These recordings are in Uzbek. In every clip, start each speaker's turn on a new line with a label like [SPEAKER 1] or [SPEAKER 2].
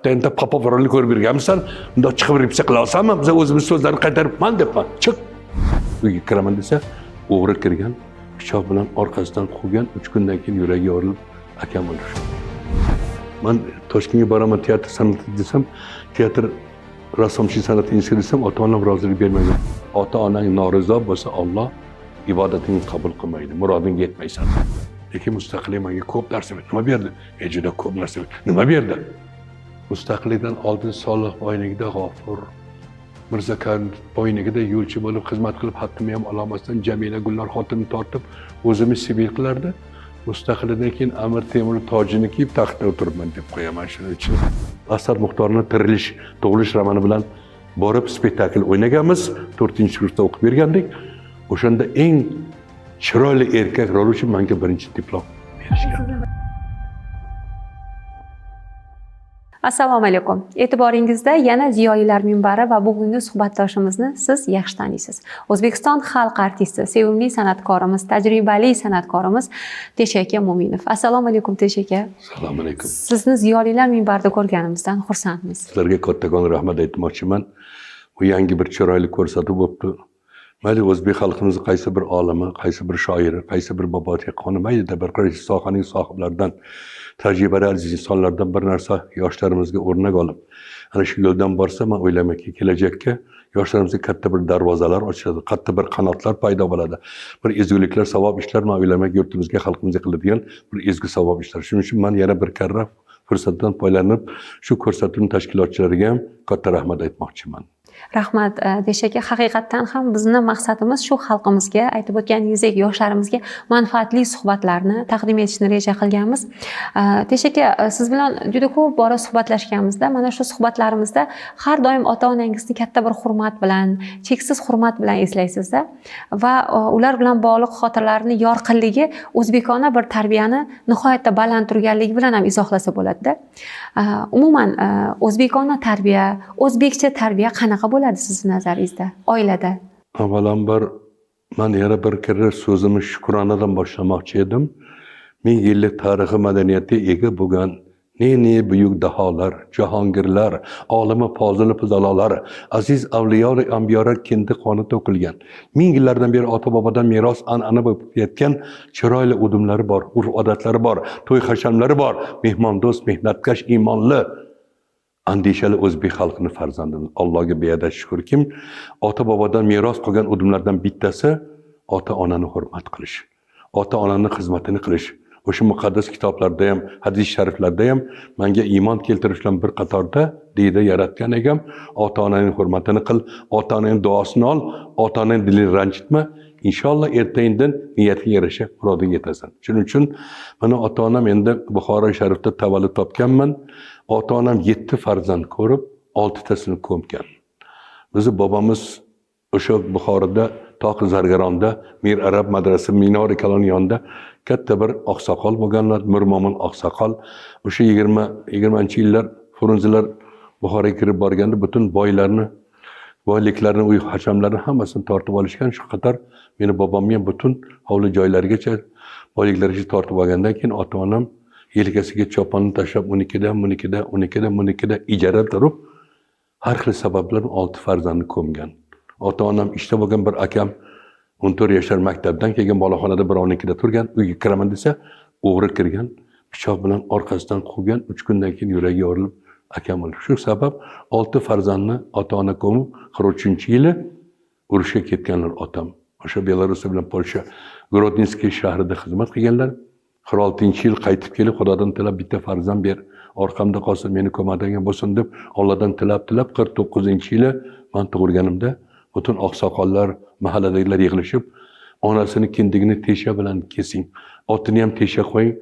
[SPEAKER 1] endi papa varoli ko'rib berganmisan, unda chiqib repsa qilasanmi? Biz o'zimiz so'zlarni qaytaribman debman. Chiq. Uyga kiraman desa, o'g'ri kirgan, pichoq bilan orqasidan quvgan, 3 kundan keyin yuragi yorilib akam o'ldi. Men Toshkentga boraman teatr san'ati desam, teatr rassomchilik san'ati instituti desam, ota-onam rozilik bermagan. Ota-onang norizo bo'lsa, Alloh ibodatingni qabul qilmaydi, murodingga yetmaysan. Lekin mustaqillik menga ko'p narsa berdi. Nima berdi? Juda ko'p narsa berdi. Nima berdi? Mustaqillikdan oldin Solih boyligida G'ofur, Mirzakan boyligida yo'lchi bo'lib xizmat qilib, xattimni ham ololmasdan Jamila Gullar xotinini tortib, o'zimni sibil qilardi. Mustaqillikdan keyin Amir Temur tojini kiyib taxtda o'tiribman deb qo'yaman shuning uchun. Asad Muxtorning Tirilish, tug'ilish romani bilan borib spektakl o'ynaganmiz, 4-kursda o'qib bergandik. O'shanda eng chiroyli erkak rol uchun menga birinchi diplom berishgan.
[SPEAKER 2] Assalomu alaykum. E'tiboringizda yana Ziyolilar minbari va bugungi suhbatdoshimizni siz yaxshi taniysiz. O'zbekiston xalq artisti, sevimli san'atkorimiz, tajribali san'atkorimiz Teshaka Mo'minov. Assalomu alaykum Teshaka.
[SPEAKER 1] Assalomu alaykum.
[SPEAKER 2] Sizni Ziyolilar minbarida ko'rganimizdan xursandmiz.
[SPEAKER 1] Sizlarga kattakon rahmat aytmoqchiman. Bu yangi bir chiroyli ko'rsatuv bo'pti. Mayli o'zbek xalqimizni qaysi bir olimi, qaysi bir shoiri, qaysi bir bobotiqoni, mayli bir qaysi sohaning sohiblaridan, tajribali aziz insonlardan bir narsa yoshlarimizga o'rnak olib, ana shu yo'ldan borsa, men o'ylaymanki, kelajakka yoshlarimizga katta bir darvozalar ochiladi, katta bir qanotlar paydo bo'ladi. Bir ezguliklar, savob ishlar, men o'ylaymanki, yurtimizga, xalqimizga qiladigan bir ezgu savob ishlar. Shuning uchun men yana bir karra fursatdan foydalanib, shu ko'rsatuvning tashkilotchilariga ham katta rahmat aytmoqchiman.
[SPEAKER 2] Rahmat Teshaka, haqiqatdan ham bizning maqsadimiz shu xalqimizga, aytib o'tganingizdek, yoshlarimizga manfaatli suhbatlarni taqdim etishni reja qilganmiz. Teshaka, siz bilan juda ko'p bora suhbatlashganmizda, mana shu suhbatlarimizda har doim ota-onangizni katta bir hurmat bilan, cheksiz hurmat bilan eslaysiz-da va ular bilan bog'liq xotirlarning yorqinligi o'zbekona bir tarbiyani nihoyatda baland turganligi bilan ham izohlasa bo'ladi-da. Umuman o'zbekona tarbiya, o'zbekcha tarbiya qanaqa bo'ladi sizning nazaringizda oilada?
[SPEAKER 1] Avvalambor men yana bir kira so'zimni shukronadan boshlamoqchi edim. 1000 yillik tarixi madaniyatga ega bo'lgan ne buyuk daholar, jahongirlar, olimi fozil fuzalolar, aziz avliyo va ambiyolar kendi qoni to'kilgan. 1000 yillardan beri ota-bobodan meros an'ana bo'lib ketgan chiroyli udumlari bor, urf-odatlari bor, to'y hashamlari bor, mehmondo'st, mehnatkash, iymonli andishali o'zbek xalqining farzandimiz. Allohga beadad shukrkim, ota-bobodan meros qolgan udumlardan bittasi ota-onani hurmat qilish, ota-onaning xizmatini qilish. O'sha muqaddas kitoblarda ham, hadis shariflarda ham menga iymon keltirishlar bir qatorda deydi yaratgan egam, ota-onaning hurmatini qil, ota-onaning duosini ol, ota-onaning dilini ranjitma. İnşallah ertayinden niyetine yarasha murodingga yetasan. Shuning uchun mana ota-onam endi Buxoro sharifda tavallud topganman. Ota-onam 7 farzand ko'rib, 6tasini ko'mgan. Bizni bobomiz o'sha Buxoroda Toqi Zargaronda Mir Arab madrasasi minori kalon yonida katta bir oqsoqol bo'lganlar, Mirmo'min oqsoqol. O'sha 20-yillar Frunzilar Buxoroga kirib borganda butun boyliklarni, uy hashamlarni hammasini tortib olishgan. Shu qator meni bobomni ham butun hovli joylargacha boyliklarga tortib olgandan keyin ota-onam yelkasiga choponni tashlab 12da ijara turib har xil sabablar 6 farzandni ko'mgan. Ota-onam ishda bo'lgan bir akam 14 yoshlar maktabdan kelgan bolaxonada 12da turgan, uyga kiraman desa, o'g'ri kirgan, pichoq bilan orqasidan quvgan, 3 kundan keyin yuragi yorilib akam o'ldi. Shu sabab 6 farzandni ota-ona ko'mib 43-yili urushga ketganlar otam. O'sha Belarus bilan Polsha Grodinskiy shahrida xizmat qilganlar. 46-yil qaytib kelib, Xudodan tilab bitta farzand ber, orqamda qolsin, meni ko'madigan bo'lsin deb Allohdan tilab 49-yili men tug'ilganimda butun oqsoqollar, mahalladagilar yig'ilishib, onasini kindigini tesha bilan kesing, otini ham tesha qo'ying,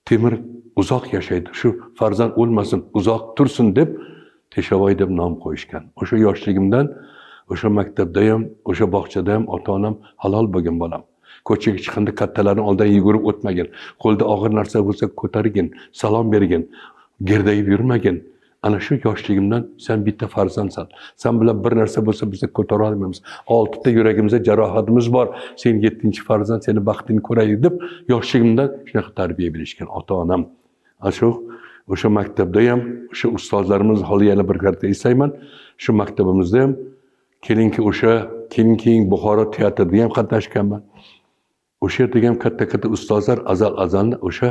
[SPEAKER 1] temir uzoq yashaydi. Shu farzand o'lmasin, uzoq tursin deb Teshavoy deb nom qo'yishgan. O'sha yoshligimdan o'sha maktabda ham, o'sha bog'chada ham ota-onam halol bo'lgan bolam. Ko'chaga chiqganda kattalarning oldidan yugurib o'tmagin. Qo'lda og'ir narsa bo'lsa ko'targin, salom bergin, gerdayib yurmagin. Ana shu yoshligimdan sen bitta farzandsan. Sen bilan bir narsa bo'lsa biz ko'tara olmaymiz. 6 ta yuragimizda jarohatimiz bor. Sen 7-farzand, seni baxtingni ko'raylik deb yoshligimdan shunaqa tarbiya berishgan ota-onam. Shu o'sha maktabda ham o'sha ustozlarimiz hali yana bir karta eslayman. Shu maktabimizda ham keyin Buxoro teatrida ham qatnashganman. O'sha yerda ham katta ustozlar azalni o'sha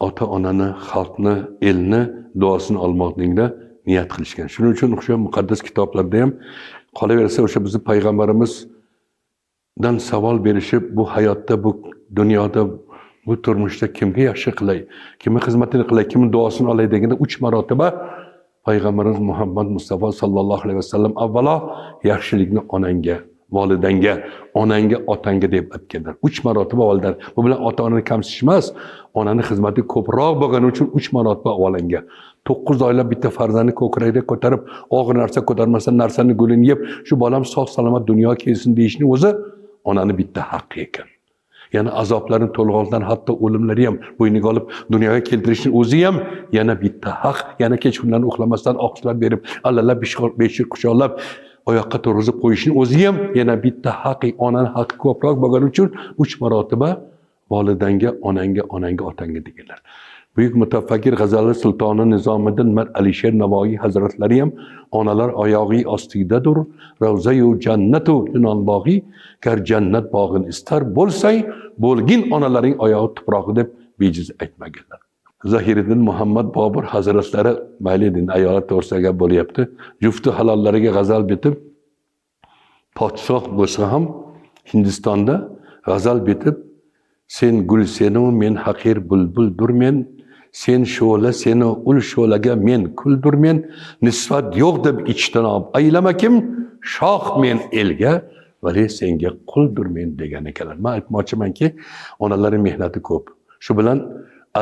[SPEAKER 1] ota-onani, xalqni, elni duosini olmoqlikda niyat qilishgan. Shuning uchun o'sha muqaddas kitoblarda ham qolaversa o'sha bizning payg'ambarimizdan savol berishib, bu hayotda, bu dunyoda, bu turmushda kimga yaxshi qilay, kimga xizmatini qilay, kimning duosini olay deganda 3 marotaba Payg'ambarimiz Muhammad Mustafa sallallohu alayhi vasallam avvalo yaxshilikni onangga, volidangga, onangga, otangga deb aytganlar. 3 marotaba oldilar. Bu bilan ota-onani kamsitish emas, onani xizmati ko'proq bo'lgani uchun 3 marotaba avvalanga. 9 oylab bitta farzandni ko'kragida ko'tarib, og'ir narsa ko'tarmasa narsani gulini yeb, shu bolam sog' salomat dunyoga kelsin deyishni o'zi onani bitta haqqi ekan. Yana azoblarni to'lg'ondan hatto o'limlari ham bo'yniga olib dunyoga keltirishning o'zi ham yana bitta haq. Yana kechqurunlarni uxlamasdan oqishlar berib, allalab beshik quchoqlab oyoqqa turg'izib qo'yishning o'zi ham yana bitta haqqi. Onani haqqi ko'proq bo'lgani uchun 3 marotaba volidangga, onangga, otangga deganlar. Buyuk mutafakkir G'azali sultoni Nizomiddin Alisher Navoiy hazratlari ham onalar oyog'i ostidadir, ravza-yu jannatu yunonbog'i, gar jannat bog'in istar bo'lsang, bo'lgin onalaring oyog'i tuprog'i deb bejiz aytmaganlar. Zahiriddin Muhammad Bobur hazratlari mayli din ayollar to'g'risida gap bo'lyapti. Jufti halollariga g'azal bitib, podshoh bo'lsa ham Hindistonda g'azal bitib, sen gul senu men haqir bulbuldurmen, sen sho'la seni ul sho'laga men kuldurmen, nisbat yo'q deb ijtinob aylamakim, shoh men elga, vali senga quldurmen degan ekanlar. Men aytmoqchimanki, onalaring mehnati ko'p. Shu bilan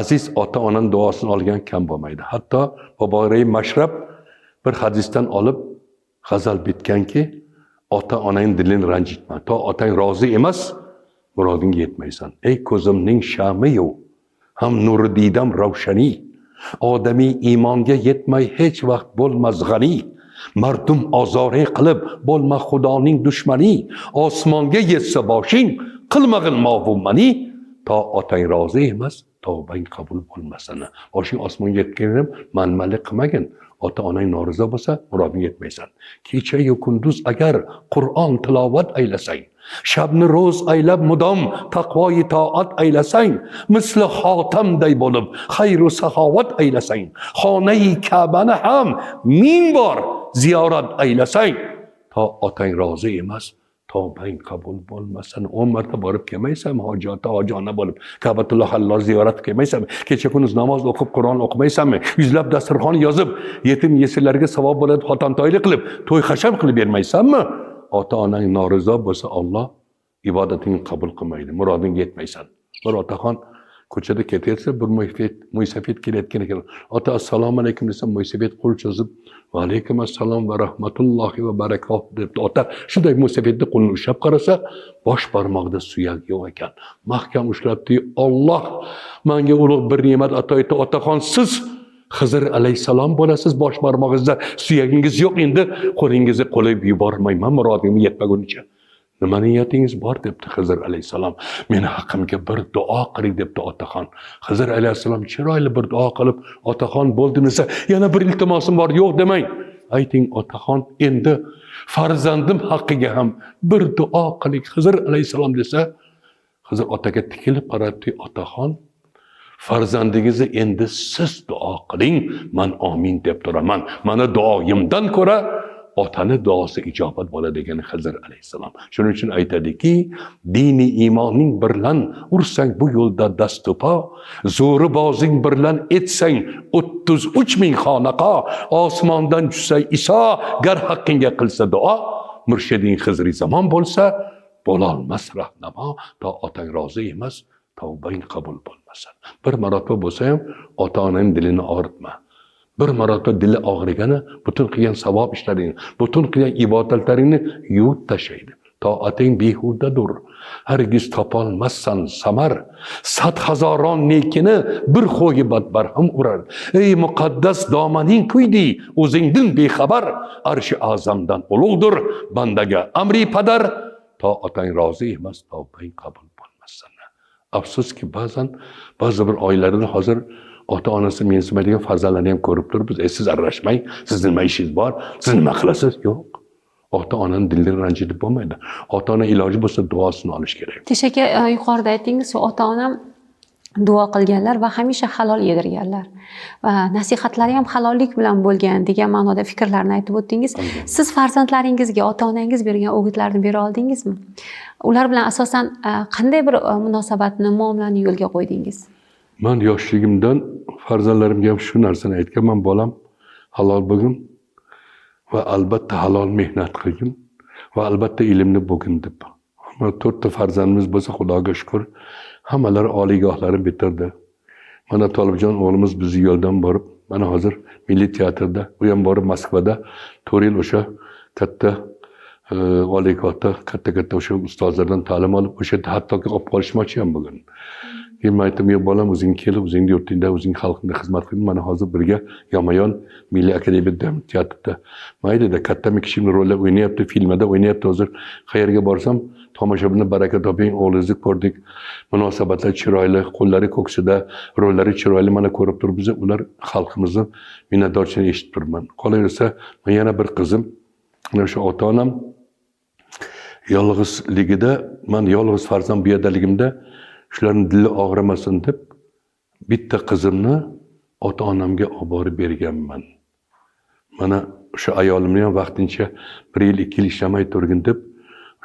[SPEAKER 1] aziz ota-onaning duosini olgan kam bo'lmaydi. Hatto Boboray Mashrab bir hadisdan olib g'azal bitganki, ota-onang dilini ranjitma. To otang rozi emas, murodingga yetmaysan. Ey ko'zimning shami-yu, ham nuri didam ravshani, odamiy iymonga yetmay hech vaqt bo'lmas g'ani, mardum ozore qilib bo'lma xudoning dushmani, osmonga yetsa boshing qilmag'in mavhumani, to otang rozi emas, tavbang qabul bo'lmasin. Boshing osmonga yetganda manmalik qilmagin. Ota-onang norizo bo'lsa, murodingga yetmaysan. Kecha-yu kunduz agar Qur'on tilovat aylasang, shabni ro'z aylab mudom taqvoyi toat aylasang, misli xotamday bo'lib xayru saxovat aylasang, xonai Ka'bani ham 1000 bor ziyorat aylasang, to otang rozi emas, tavbang qabul bo'lmasin. 10 marta borib kelmaysan, hojona bo'lib Ka'batulloh Alloh ziyorat qilmaysanmi? Kecha kunduz namoz o'qib, Qur'on o'qimaysanmi? Yuzlab dasturxon yozib, yetim yesirlarga savob bo'ladi, xotintoylik qilib, to'y hasham qilib bermaysanmi? Ota-onang norizo bo'lsa, Alloh ibodatingni qabul qilmaydi, murodingga yetmaysan. Bir otaxon ko'chada ketayotsa, bir mo'ysafid kelayotgan ekan. Ota assalomu alaykum desa, mo'ysafid qo'l cho'zib, va alaykum assalom va rahmatullohi va barakatuh debdi. Ota shunday mo'ysafidni qo'lini ushlab qarasa, bosh barmog'ida suyak yo'q ekan. Mahkam ushlabdi. Alloh menga ulug' bir ne'mat ato etdi. Otaxon, siz Xizr alayhissalom bo'lasiz, bosh barmog'ingizda suyagingiz yo'q, endi qo'lingizni qo'yib yubormayman murodimga yetmagunicha. Nima niyatingiz bor debdi Xizr alayhissalom. Meni haqqimga bir duo qiling debdi otaxon. Xizr alayhissalom chiroyli bir duo qilib, otaxon bo'ldi desa, yana bir iltimosim bor, yo'q demang. Ayting otaxon, endi farzandim haqqiga ham bir duo qiling Xizr alayhissalom desa, Xizr otaga tikilib qaradi, otaxon, farzandingizni endi siz duo qiling, men amin deb turaman. Mana duoyimdan ko'ra otani duosi ijobat bo'ladi degan Xizr alayhissalom. Shuning uchun aytadiki, dini iymonning birlan ursang bu yo'lda dastupo, zo'ri bozing birlan etsang 33 ming xonaqo, osmondan tushsa Iso gar haqqingga qilsa duo, murshiding Xizri zamon bo'lsa, bo'lolmas rahnamo, to otang rozi emas, tavbang qabul bo'lmasin. Bir marotaba bo'lsa ham ota-onaning dilini og'ritma. Bir marotaba dili og'rigani butun qilgan savob ishlaringni, butun qilgan ibodatlaringni yuvib tashlaydi. Toating behudadir. Hargiz topolmassan samar. 100 hazoron nekini bir xo'gi badbarham urar. Ey muqaddas domaning kuydi, o'zingdan bexabar. Arshi azamdan ulug'dir, bandaga amri padar. To otang rozi emas, tavbang qabul bo'lmasin. Afsuski ba'zi bir oilalarda hozir ota-onasi mensimaydigan farzandlarni ham ko'rib turibmiz. Siz aralashmang, siz nima ishingiz bor, siz nima qilasiz? Yo'q. Ota-onani dilini ranjitib bo'lmaydi. Ota-ona iloji bo'lsa duosini olish kerak.
[SPEAKER 2] Tesh aka, yuqorida aytdingiz, ota-onam duo qilganlar va hamisha halol yedirganlar. Va nasihatlari ham halollik bilan bo'lgan degan ma'noda fikrlarni aytib o'tdingiz. Siz farzandlaringizga ota-onangiz bergan o'gitlarni bera oldingizmi? Ular bilan asosan qanday bir munosabatni, muomalani yo'lga qo'ydingiz?
[SPEAKER 1] Men yoshligimdan farzandlarimga ham shu narsani aytganman, bolam halol bo'lgin va albatta halol mehnat qilgin va albatta ilmni bo'lgin deb. Mana 4 ta farzandimiz bo'lsa, Xudoga shukr, hammalari oliygohlarni bitirdi. Mana Tolibjon o'g'limiz bizni yo'ldan borib, mana hozir Milliy teatrda, u ham borib Moskvada 4 yil o'sha katta oliygohda katta o'sha ustozlardan ta'lim olib, o'sha yerda hattoki olib qolishmoqchi ham bo'lgan. Keyin men aytdim, "Yo bolam, o'zing kelib, o'zingni yurtingda, o'zing xalqingga xizmat qil. Mana hozir birga Yamayon Milliy akademiyada teatrda maylida kattami kichikmi rollar o'ynayapti, filmda o'ynayapti. Hozir qayerga borsam, tomoshabinlar baraka toping, o'g'lingizni ko'rdik. Munosabatlar chiroyli, qo'llari ko'ksida, rollari chiroyli, mana ko'rib turibmiz. Ular xalqimizni minnatdorchiligini eshitib turibman. Qolaversa, men yana bir qizim, mana shu ota-onam yolg'izligida, men yolg'iz farzand bu yerdaligimda shularning dili og'rimasin deb bitta qizimni ota-onamga olib borib berganman. Mana shu ayolimni ham vaqtincha 1 yil 2 yil ishlamay turgin deb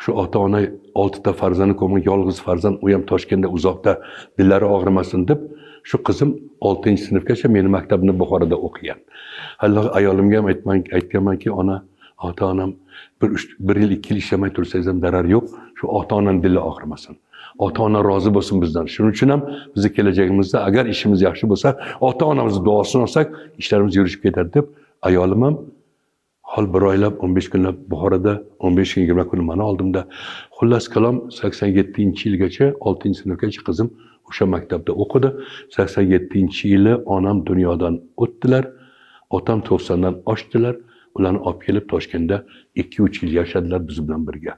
[SPEAKER 1] shu ota-ona 6 ta farzandni ko'rgan yolg'iz farzand, u ham Toshkentda uzoqda, dillari og'rimasin deb shu qizim 6-sinfgacha meni maktabimda Buxoroda o'qigan. Hali ayolimga ham aytganmanki, ona, ota-onam 1 yil 2 yil ishlamay tursangiz ham zarar yo'q, shu ota-onaning dili og'rimasin. Ota-ona rozi bo'lsin bizdan. Shuning uchun ham bizning kelajagimizda agar ishimiz yaxshi bo'lsa, ota-onamizni duosini olsak, ishlarimiz yurishib ketadi deb ayolim ham hol 1 oylab 15 kunlab Buxoroda 15 kun 20 kun meni oldimda. Xullas kalom 87-yilgacha 6-sinfgacha qizim o'sha maktabda o'qidi. 87-yili onam dunyodan o'tdilar. Otam 90dan oshdilar. Ularni olib kelib Toshkentda 2-3 yil yashadilar biz bilan birga.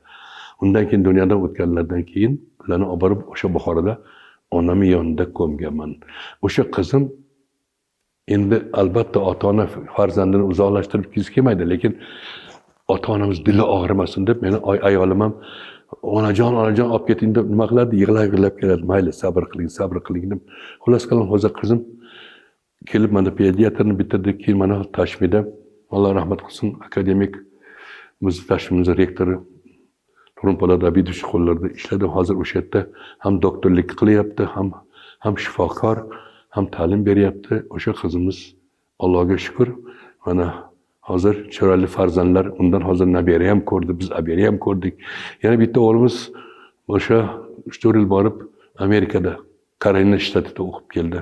[SPEAKER 1] Undan keyin dunyodan o'tganlardan keyin ularni olib borib o'sha Buxoroda onamning yonida ko'mganman. O'sha qizim endi albatta ota-ona farzandini uzoqlashtirib ketgisi kelmaydi, lekin ota-onamiz dili og'rimasin deb meni ayolim ham onajon olib keting deb nima qiladi, yig'lab keladi. Mayli, sabr qiling deb. Xullas kalom hozir qizim kelib mana pediatrni bitirdi, keyin mana Tashmida, Alloh rahmat qilsin, akademik bizning Tashmimiz rektori Turunpo'lat Abidovich qo'llarida ishladi. Hozir o'sha yerda ham doktorlik qilyapti, ham shifokor, ham ta'lim beryapti. O'sha qizimiz Allohga shukr, mana hozir chiroyli farzandlar, undan hozir nabira ham ko'rdi, biz abira ham ko'rdik. Yana bitta o'g'limiz o'sha 3-4 yil borib Amerikada, Karolina shtatida o'qib keldi.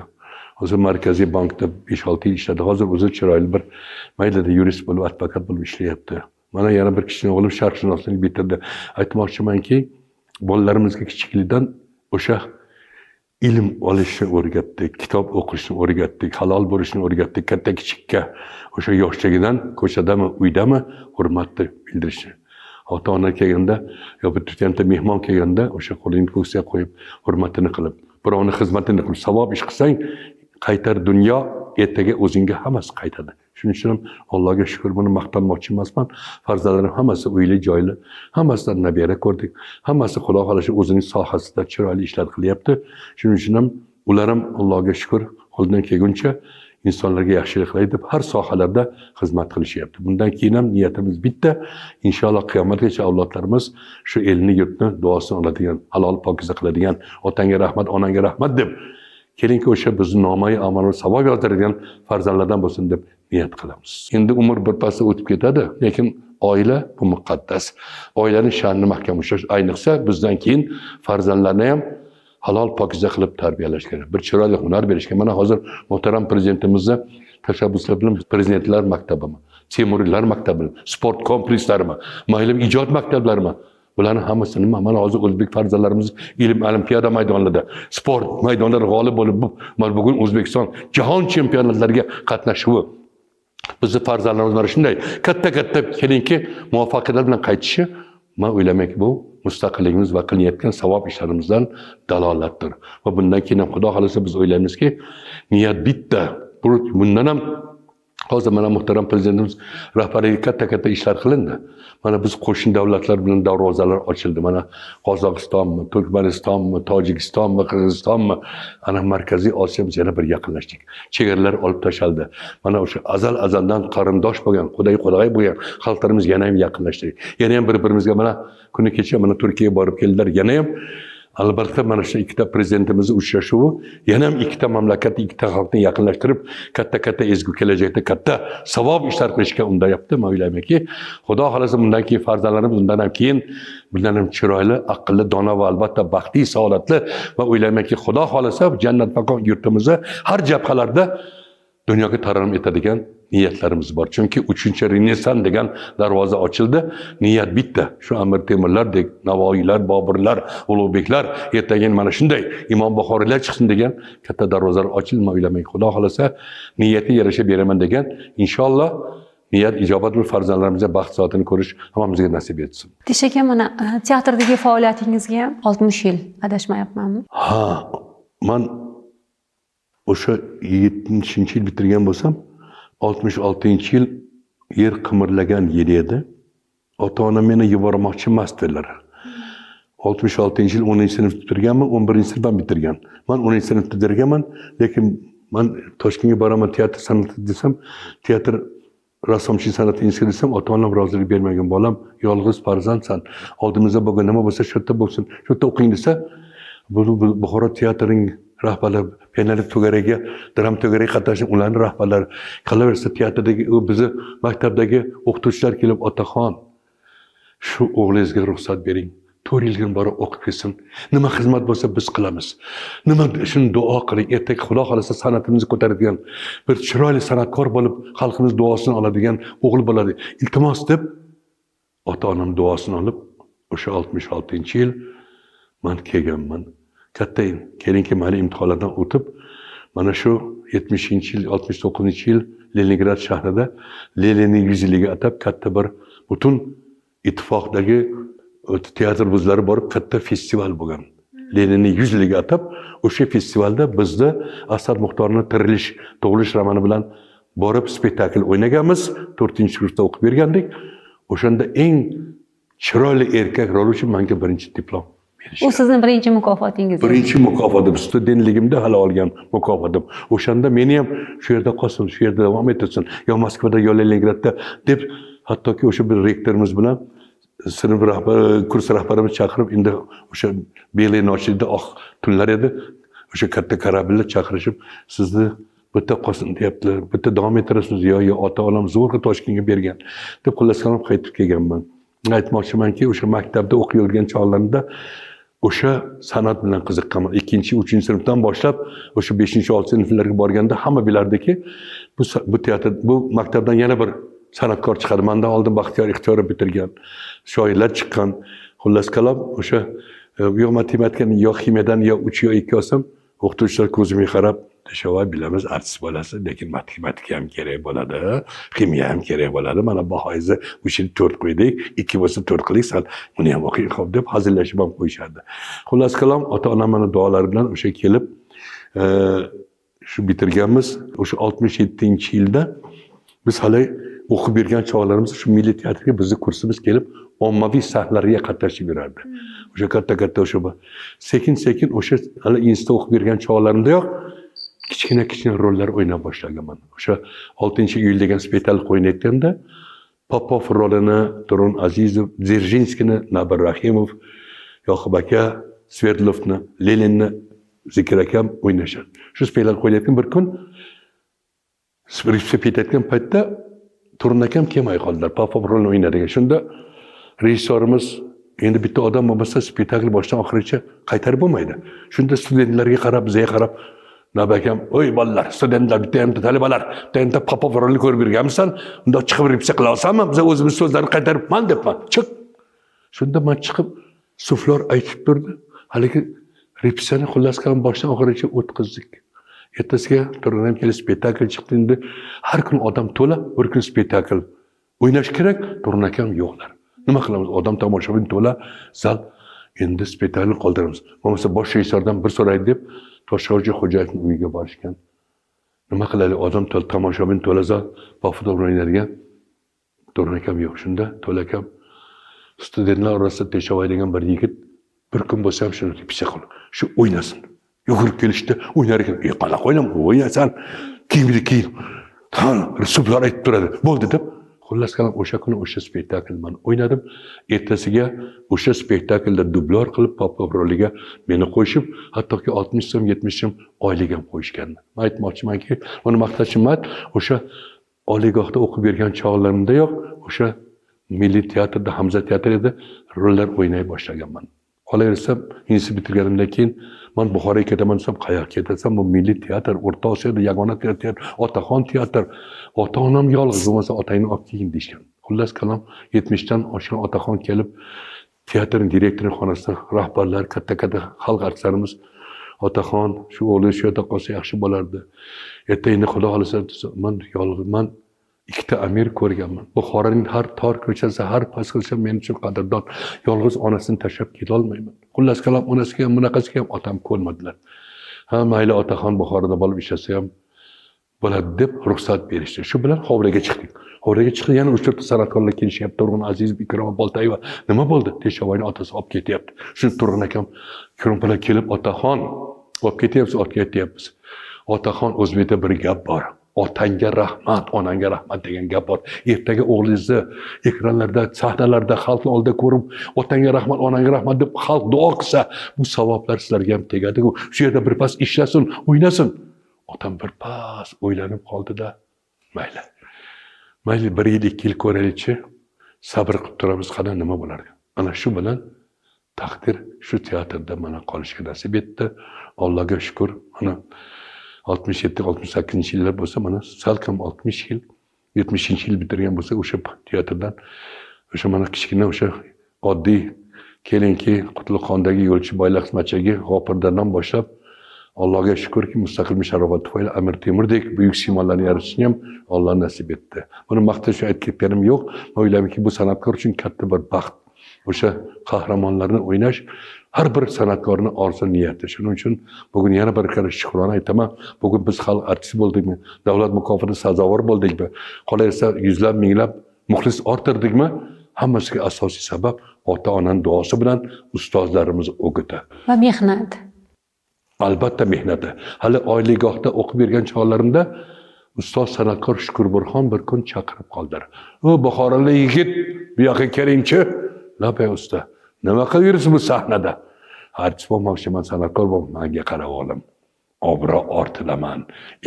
[SPEAKER 1] Hozir Markaziy bankda 5-6 yil ishladi. Hozir o'zi chiroyli bir maydada yurist bo'lib, advokat bo'lib ishlayapti. Mana yana bir kichkina o'g'lim sharqshunoslik bitirdi. Aytmoqchimanki, bolalarimizga kichiklikdan o'sha ilm olishni o'rgatdik, kitob o'qishni o'rgatdik, halol bo'lishni o'rgatdik, katta kichikka o'sha yoshligidan ko'chadami, uydami hurmatni bildirishni. Ota-ona kelganda yoki tutganda mehmon kelganda o'sha qo'lingni ko'ksiga qo'yib, hurmatini qilib, birovning xizmatini qilib, savob ish qilsang, qaytar dunyo, ertaga o'zingga hammasi qaytadi. Shuning uchun Allohga shukr, buni maqtanmoqchi emasman. Farzandlarim hammasi uyli, joyli, hammasidan nabira ko'rdik. Hammasi Xudo xolishi o'zining sohasida chiroyli ishlar qilyapti. Shuning uchun ham ular ham Allohga shukr, qo'ldan kelguncha insonlarga yaxshilik qilaylik deb har sohalarda xizmat qilishyapti. Bundan keyin ham niyatimiz bitta, inshaalloh qiyomatgacha avlodlarimiz shu elni, yurtni duosini oladigan, halol pokiza qiladigan, otangga rahmat, onangga rahmat deb kelinki o'sha bizni nomayi amalni savob yozdiradigan farzandlardan bo'lsin deb niyat qilamiz. Endi umr birpasda o'tib ketadi, lekin oila bu muqaddas. Oilaning sha'nini mahkam ushlash, ayniqsa bizdan keyin farzandlarni ham halol pokiza qilib tarbiyalash kerak. Bir chiroyli hunar berish kerak. Mana hozir muhtaram prezidentimizni tashabbuslar bilan prezidentlar maktabimi, Temuriylar maktabimi, sport komplekslarimi, mayli ijod maktablarimi, bularning hammasi nima? Mana hozir o'zbek farzandlarimiz ilm olimpiada maydonlarida, sport maydonlarida g'olib bo'lib, mana bugun O'zbekiston jahon chempionatlariga qatnashuvi. Bizning farzandlarimiz mana shunday katta kelinki muvaffaqiyatlar bilan qaytishi men o'ylaymanki bu mustaqilligimiz va qilayotgan savob ishlarimizdan dalolatdir. Va bundan keyin ham Xudo xolasa biz o'ylaymizki, niyat bitta. Bundan ham hozir mana muhtaram prezidentimiz rahbariyatga katta ishlar qilindi. Mana biz qo'shni davlatlar bilan darvozalar ochildi. Mana Qozog'istonmi, Turkmanistonmi, Tojikistonmi, Qirg'izistonmi, ana Markaziy Osiyo biz yana bir yaqinlashdik. Chegaralar olib tashaldi. Mana o'sha azaldan qarindosh bo'lgan, quday bo'lgan xalqlarimiz yana ham yaqinlashdik. Yana ham bir-birimizga mana kuni kecha mana Turkiyaga borib keldilar. Yana ham albatta mana shu ikkita prezidentimizning uchrashuvi yana ham ikkita mamlakat, ikkita xalqni yaqinlashtirib, katta ezgu kelajakda katta savob ishlar qilishga undayapti. Men o'ylaymanki, Xudo xolasa bundan keyin farzandlarimiz bundan ham chiroyli, aqlli, dono va albatta baxtli, saodatli va o'ylaymanki, Xudo xolasa jannat maqom yurtimizni har jabhalarda dunyoga tarannum etadigan niyatlarimiz bor. Chunki 3-Renessans degan darvoza ochildi. Niyat bitta. Shu Amir Temurlardek, Navoiylar, Boburlar, Ulug'beklar, ertaga mana shunday Imom Buxoriylar chiqsin degan katta darvozalar ochildi. Men o'ylayman, Xudo xolasa niyatga yarasha beraman degan. Inshaalloh niyat ijobat bo'lib farzandlarimizga baxt soatini ko'rish hammamizga nasib etsin.
[SPEAKER 2] Tish aka, mana teatrdagi faoliyatingizga 60 yil adashmayapmanmi?
[SPEAKER 1] Ha, men o'sha 70-yil bitirgan bo'lsam, 66-yil yer qimirlagan yil edi. Ota-onam meni yubormoqchi emasdilar. 66-yil 10-sinf bitirganman, 11-sinfdan bitirgan. Men 10-sinf bitirganman, lekin men Toshkentga boraman teatr san'ati desam, teatr rassomchilik san'ati instituti desam, ota-onam rozilik bermagan. Bolam, yolg'iz farzandsan. Oldimizda bo'lgan nima bo'lsa, shu yerda bo'lsin. Shu yerda o'qing desa, bu Buxoro teatrining rahbarlar, Penali to'garagiga, dram to'garagiga qatnashib, ularning rahbarlari, qolaversa teatrdagi bizni maktabdagi o'qituvchilar kelib, otaxon, shu o'g'lingizga ruxsat bering. 4 yilga borib o'qib kelsin. Nima xizmat bo'lsa biz qilamiz. Nima shuni duo qiling. Ertaga Xudo xolasa san'atimizni ko'taradigan, bir chiroyli san'atkor bo'lib, xalqimiz duosini oladigan o'g'il bo'ladi. Iltimos deb ota-onam duosini olib, o'sha 66-yil men kelganman. Katta kelinki mali imtihonlardan o'tib, mana shu 70-yil, 69-yil Leningrad shahrida Leninning 100-yiliga atab katta bir butun ittifoqdagi teatr buzlari borib katta festival bo'lgan. Leninning 100-yiliga atab o'sha festivalda bizda Asad Muxtorning Tirilish, tug'ilish romani bilan borib spektakl o'ynaganmiz. 4-kursda o'qib bergandik. O'shanda eng chiroyli erkak rol uchun menga birinchi diplom.
[SPEAKER 2] U sizning birinchi mukofotingiz.
[SPEAKER 1] Birinchi mukofotim, studentligimda hali olgan mukofotim. O'shanda meni ham shu yerda qolsin, shu yerda davom etsin, yo Moskvada, yo Leningradda deb hattoki o'sha bir rektorimiz bilan sinf kurs rahbarimiz chaqirib, endi o'sha Belay nochida oq tunlar edi. O'sha katta karabillar chaqirishib, sizni bitta qolsin deyaptilar, bitta davom ettirasiz yo ota-onam zo'rg'a Toshkentga bergan deb xullas-qalom qaytib kelganman. Aytmoqchimanki, o'sha maktabda o'qib yurgan chog'larimda o'sha san'at bilan qiziqqanman. 2-3-sinfdan boshlab o'sha 5-6-sinflarga borganda hamma bilardiki, bu teatr, bu maktabdan yana bir san'atkor chiqadi. Mendan oldin Baxtiyor Ixtiyorov bitirgan, shoirlar chiqqan. Xullas qalom o'sha yo matematikani yo ximiyadan yo 3 yo 2 olsam, o'qituvchilar ko'zimga qarab, "Tashavvur bilamiz, artist bo'lasiz, lekin matematika ham kerak bo'ladi, ximiya ham kerak bo'ladi. Mana bahoyizni 3 yil 4 qo'ydik, 2 bo'lsa 4 qiling, sal buni ham o'qing xo'p" deb hazillashib ham qo'yishardi. Xullas qalom ota-onam mana duolari bilan o'sha kelib shu bitirganmiz. O'sha 67-yilda biz hali o'qib yurgan chog'larimiz shu milliy teatrga bizni kursimiz kelib, ommaviy sahnalarga qatnashib yurardi. O'sha katta o'sha sekin o'sha hali institutda o'qib yurgan chog'larimdayoq kichkina rollar o'ynab boshlaganman. O'sha 6-iyul degan spektakl o'ynayotganda Popov rolini Turun Azizov, Dzerzhinskiyni Nabir Rahimov, Yoqub aka, Sverdlovni, Leninni Zikr akam o'ynashadi. Shu spektakl o'ynayotgan bir kun repetitgan paytda Turun akam kelmay qoldilar. Popov rolini o'ynadigan. Shunda rejissyorimiz endi bitta odam bo'lmasa spektakl boshdan oxirigacha qaytarib bo'lmaydi. Shunda studentlarga qarab, bizga qarab, Nabakam, "Oy bolalar, studentlar, bitta ham talabalar, bitta Popov rolini ko'rib yurganmisan, unda chiqib repetitsiya qila olsanmi? Biz o'zimiz so'zlarni qaytaribman" debman. Chiq. Shunda men chiqib suflor aytib turdi. Haligi repetitsiyani xullas qalom boshdan oxirigacha o'tkazdik. Ertasiga Turun ham kelib spektakl chiqdi. Endi har kun odam to'la, bir kun spektakl o'ynash kerak. Turun akam yo'qlar. Nima qilamiz? Odam tomoshabin to'la, zal endi spektaklni qoldiramiz. Bo'lmasa bosh rejissyordan bir so'raydi deb Toshxo'ja Xo'jayevning uyiga borishgan. Nima qilaylik? Odam tomoshabin to'la zal, bofudol o'ynaydigan. To'g'ri akam yo'q. Shunda to'la akam studentlar orasida Teshovoy degan bir yigit bir kun bo'lsa ham shuni repetitsiya qilib, shu o'ynasin. Yugurib kelishdi, o'ynar ekan. Qanaqa o'ynasan? Kiyimni kiy. Suplar aytib turadi. Bo'ldi deb xullas qalam o'sha kuni o'sha spektaklni o'ynadim. Ertasiga o'sha spektaklda dublyor qilib Popov roliga meni qo'shib, hattoki 60 so'm, 70 so'm oylik ham qo'yishgan. Men aytmoqchimanki, uni maqtashim o'sha oliygohda o'qib bergan chog'larimdayoq o'sha Milliy teatrda, Hamza teatrida rollar o'ynay boshlaganman. Qolaversa, institut bitirganimdan keyin men Buxoroga ketaman desam, qayerga ketasan? Bu Milliy teatr, O'rta Osiyoda yagona teatr, Otaxon teatr. Ota-onam yolg'iz bo'lmasa otangni olib kelgin deyishgan. Xullas qalam 70 dan oshgan Otaxon kelib, teatrning direktorining xonasida rahbarlar, katta-katta xalq artistlarimiz Otaxon shu o'g'li shu yerda qolsa yaxshi bo'lardi. Ertaga xudo xolasa men yolg'izman. Ikkita amir ko'rganman. Buxoroning har tor ko'chasi, har past ko'chasi men uchun qadrdon. Yolg'iz onasini tashlab keta olmayman. Xullas qalam onasiga ham, bunaqasiga ham otam ko'nmadilar. Ha, mayli Otaxon Buxoroda bo'lib ishlasa ham bo'ladi deb ruxsat berishdi. Shu bilan hovliga chiqdik. Hovliga chiqib yana 3-4 san'atkorlar kelishyapti. Turg'un Aziz, Ikromov Boltayeva. Nima bo'ldi? Teshovoyning otasi olib ketyapti. Shuni Turg'un akam Kirompala kelib Otaxon olib ketyapsiz, olib ketyapmiz. Otaxon o'zbekda bir gap bor. Otangga rahmat, onangga rahmat degan gap bor. Ertaga o'g'lingizni ekranlarda, sahnalarda xalqning oldida ko'rib, otangga rahmat, onangga rahmat deb xalq duo qilsa, bu savoblar sizlarga ham tegadi-ku. Shu yerda bir pas ishlasin, o'ynasin. Otam bir pas o'ylanib qoldi-da, mayli. Mayli 1 yil, 2 yil ko'raylikchi, sabr qilib turamiz, qana nima bo'lar. Ana shu bilan taqdir shu teatrda mana qolishga nasib etdi. Allohga shukr. Mana 67-68 yillar bo'lsa, mana salkam 60 yil, 70 yil bitirgan bo'lsa, o'sha teatrdan o'sha mana kichkina o'sha oddiy kelinki Qutlug'xondagi yo'lchi boylar xizmatchigi G'ofirdan boshlab Allohga shukrki, mustaqil musharrafat tufayli Amir Temurdek buyuk simolarni yaratishni ham Alloh nasib etdi. Buni maqtash aytib ketganim yo'q. Men o'ylaymanki, bu san'atkor uchun katta bir baxt. O'sha qahramonlarni o'ynash har bir san'atkorning orzu niyati. Shuning uchun bugun yana bir karra shukrona aytaman. Bugun biz xalq artisti bo'ldikmi? Davlat mukofoti sazovor bo'ldikmi? Qolaversa yuzlab, minglab muxlis orttirdikmi? Hammasiga asosiy sabab ota-onaning duosi bilan ustozlarimiz o'giti
[SPEAKER 2] va mehnat.
[SPEAKER 1] Albatta mehnati. Hali oyligohda o'qib bergan chog'larimda ustoz san'atkor Shukurburxon bir kun chaqirib qoldilar. "O Buxorolik yigit, bu yoqqa kelingchi." "Labay usta, nima qilib yuribsiz bu sahnada?" "Artist bo'lmoqchiman, san'atkor bo'lmoqchiman, menga qarab olim. Obro ortilaman,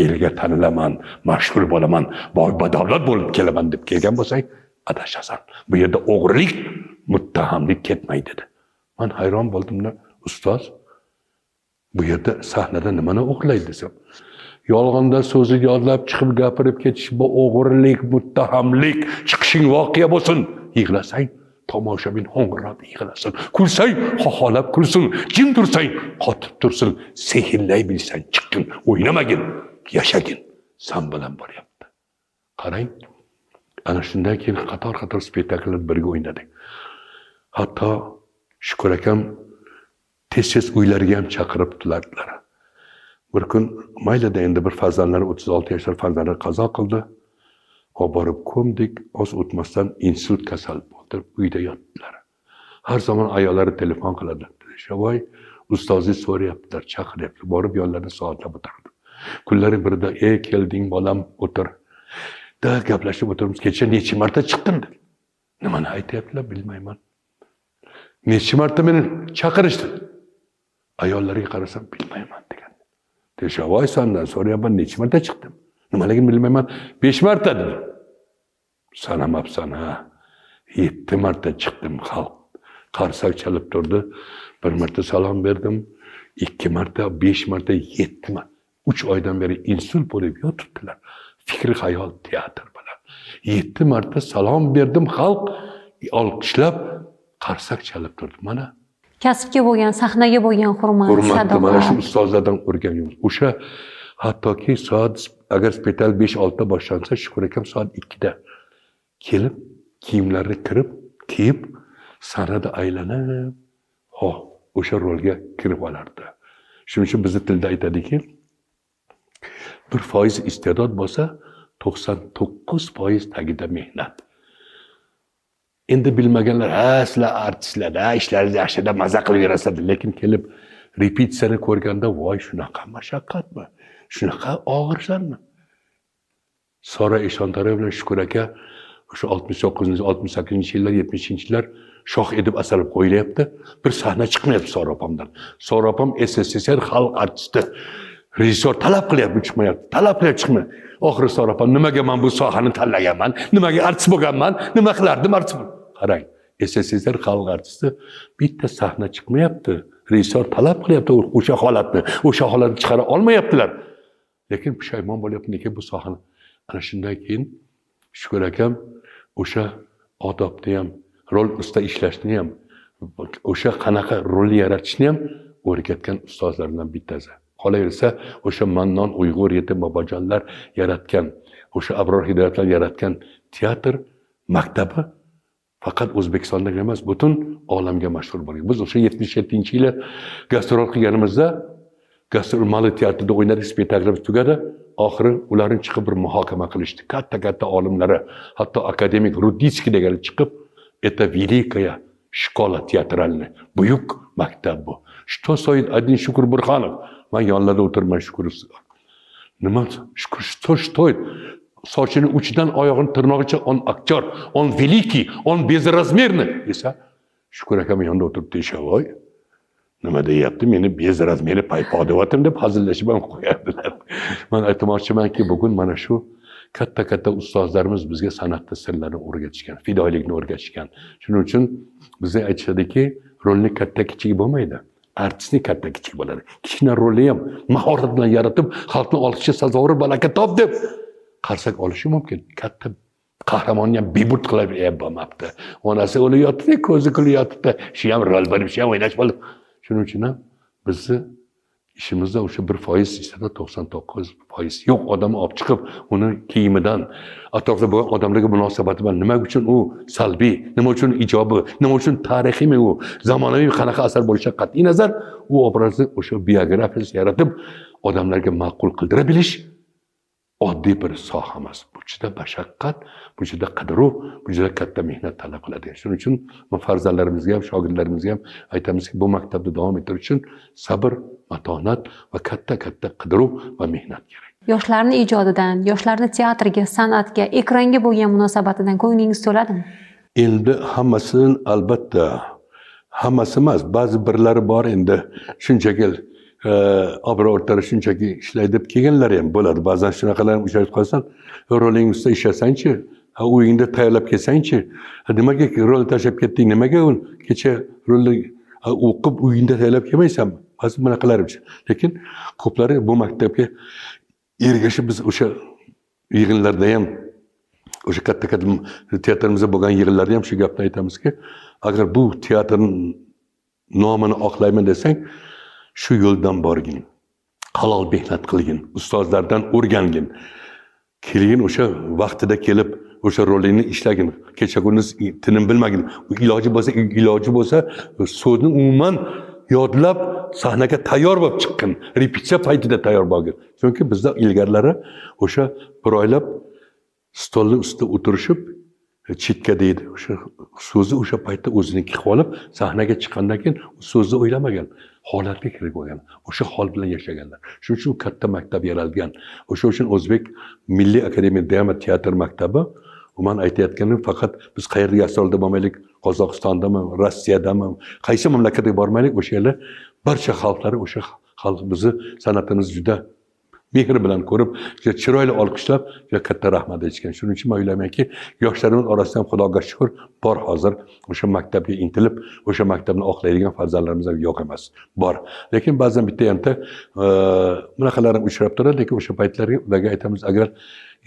[SPEAKER 1] elga tanilaman, mashhur bo'laman, boy badavlat bo'lib kelaman deb kelgan bo'lsang, adashasan. Bu yerda o'g'rilik, muttahamlik ketmaydi" dedi. Men hayron bo'ldimda, ustoz bu yerda sahnada nimani o'qlaydi desam, yolg'onda so'zni yodlab chiqib gapirib ketish bu o'g'rilik, muttahamlik, chiqishing voqea bo'lsin. Yig'lasang, tomoshabin ho'ngrab yig'lasin. Kulsang, xoxolab kulsin. Jim tursang, qotib tursin. Sehrlay bilsang, chiqqin, o'ynamagin, yashagin. Sen bilan boryapti. Qarang, ana shundan keyin qator spektakllar birga o'ynadik. Hatto Shukur akam tez uylariga ham chaqirib turadilar. Bir kun maylida endi bir farzandlari 36 yoshlar farzandlari qazo qildi. Olib borib ko'mdik, oz o'tmasdan insult kasal bo'ldi, uyda yotdilar. Har zaman ayollari telefon qiladi. "Shovoy, ustozni so'rayaptilar, chaqiryapti." Borib yonlarida soatlab o'tirdi. Kunlari birida, "Ey, kelding bolam, o'tir." Da gaplashib o'tiramiz. "Kecha necha marta chiqdin?" dedi. "Nimani aytayaptilar, bilmayman." "Necha marta meni chaqirishdi?" Ayollarga qarasam, "Bilmayman" degan. "Teshovoy, sendan so'rayapman, necha marta chiqdim?" "Nimaligini bilmayman." 5 marta dedi. "Sanamabsan ha. 7 marta chiqdim, xalq qarsak chalib turdi. 1 marta salom berdim, 2 marta, 5 marta, 7 marta. 3 oydan beri insult bo'lib yotibdilar. Fikri xayol teatr bilan. 7 marta salom berdim, xalq olqishlab qarsak chalib turdi. Mana
[SPEAKER 2] kasbga bo'lgan, sahnaga bo'lgan hurmat,
[SPEAKER 1] sadoqat. Mana shu ustozlardan o'rganamiz. O'sha hattoki soat agar spektakl 5-6 da boshlansa, Shukur akam soat 2 da kelib, kiyimlarini kirib, kiyib sanada aylanib o'sha rolga kirib olardi. Shuning uchun bizni tilda aytadiki, 1% iste'dod bo'lsa, 99% tagida mehnat. Endi bilmaganlar, sizlar artistlar, ishlaringiz yaxshida maza qilib yurasizlar, lekin kelib repetitsiyani ko'rganda, voy shunaqa mashaqqatmi? Shunaqa og'irsanmi? Sora Eshontaroy bilan Shukur aka o'sha 68-yillar, 70-yillar shoh edib asrab qo'yilyapti. Bir sahna chiqmayapti Sora opamdan. Sora opam SSSR xalq artisti. Rejissor talab qilyapti, chiqmayapti. Talab qilyapti, chiqmayapti. Oxiri Sora opam, nimaga men bu sohani tanlaganman? Nimaga artist bo'lganman? Nima qilardim artist? Qarang, SSSR xalq artisti bitta sahna chiqmayapti. Rejissor talab qilyapti o'sha holatni chiqara olmayaptilar. Lekin pushaymon bo'lyapti, nega bu sohani. Ana shundan keyin Shukur akam o'sha odobni ham, rol ustida ishlashni ham, o'sha qanaqa rol yaratishni ham o'rgatgan ustozlardan bittasi. Qolaversa, o'sha Mannon Uyg'ur yetim bobojonlar yaratgan, o'sha Abror Hidoyatlar yaratgan teatr maktabi faqat O'zbekistonda emas, butun olamga mashhur bo'lgan. Biz o'sha 77-yili gastrol qilganimizda gastrol teatrida o'ynadik, spektaklimiz tugadi. Oxiri ularni chiqib bir muhokama qilishdi. Katta olimlari, hatto akademik Ruditskiy degani chiqib, "Это великая школа театральная, buyuk maktab bu." Что стоит один Shukur Burxonov? Men yonlarida o'tirman Shukur. Nima? Shukur что стоит? Sochini uchidan oyog'ini tirnog'icha on aktyor, on великий, on безразмерный desa, Shukur akam yonida o'tirib deyshavoy. Nima deyapti? Meni bezrazmeri paypo deyaptim deb hazillashib ham qo'yadilar. Men aytmoqchimanki, bugun mana shu katta ustozlarimiz bizga san'atning sirlarini o'rgatishgan, fidoyilikni o'rgatishgan. Shuning uchun bizga aytishadiki, rolni katta-kichik bo'lmaydi. Artistni katta-kichik bo'ladi. Kichkina rolni ham mahorat bilan yaratib, xalqni olishga sazovor malaka top deb qarsak olishi mumkin. Katta qahramonni ham beburt qilib bo'lmabdi. Onasi o'lib yotdi, ko'zi kulib yotdi. Shu ham rol bo'lib, shu ham o'ynash bo'lib. Shuning uchun ham bizni ishimizda o'sha 1% iste'dod 99% yo'q odamni olib chiqib, uni kiyimidan, atrofda bo'lgan odamlarga munosabati bilan nima uchun u salbiy, nima uchun ijobiy, nima uchun tarixiymi u, zamonaviy qanaqa asar bo'lishidan qat'iy nazar, u obrazni o'sha biografiyasi yaratib, odamlarga ma'qul qildira bilish oddiy bir soha emas. Bu juda mashaqqat, bu juda qidiruv, bu juda katta mehnat talab qiladi. Shuning uchun men farzandlarimizga ham, shogirdlarimizga ham aytamizki, bu maktabda davom ettirish uchun sabr, matonat va katta qidiruv va mehnat kerak.
[SPEAKER 2] Yoshlarni ijodidan, yoshlarni teatrga, san'atga, ekranga bo'lgan munosabatidan ko'nglingiz to'ladimi?
[SPEAKER 1] Endi hammasidan albatta, hammasi emas, ba'zi birlari bor endi shunchaki obro o'rtada shunchaki ishlaydi deb kelganlar ham bo'ladi. Ba'zan shunaqalar ham uchrab qolsan, roling ustida ishlasangchi, uyingda tayyorlab kelsangchi, nimaga rol tashlab ketding, nimaga kecha rolni o'qib uyingda tayyorlab kelmaysanmi? Ba'zi bunaqalarimiz. Lekin ko'plari bu maktabga ergashib biz o'sha yig'inlarda ham, o'sha katta teatrimizda bo'lgan yig'inlarda ham shu gapni aytamizki, agar bu teatrning nomini oqlayman desang, shu yo'ldan borgin, halol mehnat qilgin, ustozlardan o'rgangin, kelgin o'sha vaqtida kelib o'sha rolingni ishlagin, kecha kunduz tinim bilmagin, iloji bo'lsa so'zni umuman yodlab sahnaga tayyor bo'lib chiqqin, repetitsiya paytida tayyor bo'lgin. Chunki bizda ilgarilari o'sha bir oylab stolning ustida o'tirishib, chetka deydi, o'sha so'zni o'sha paytda o'ziniki qilib olib, sahnaga chiqqandan keyin so'zni o'ylamagan, holatga kirib olgan, o'sha hol bilan yashaganlar. Shuning uchun katta maktab yaralgan. O'sha uchun O'zbek Milliy akademiya drama teatr maktabi, men aytayotganim faqat biz qayerda gastrolda bo'lmaylik, Qozog'istondami, Rossiyadami, qaysi mamlakatga bormaylik, o'sha yerlar barcha xalqlari o'sha xalq bizni san'atimizni juda mehr bilan ko'rib, chiroyli olqishlab, katta rahmat aytishgan. Shuning uchun men o'ylaymanki, yoshlarimiz orasida ham Xudoga shukr bor hozir o'sha maktabga intilib, o'sha maktabni oqlaydigan farzandlarimiz ham yo'q emas. Bor. Lekin ba'zan bitta hamda bunaqalar ham uchrab turadi, lekin o'sha paytlarga ularga aytamiz, agar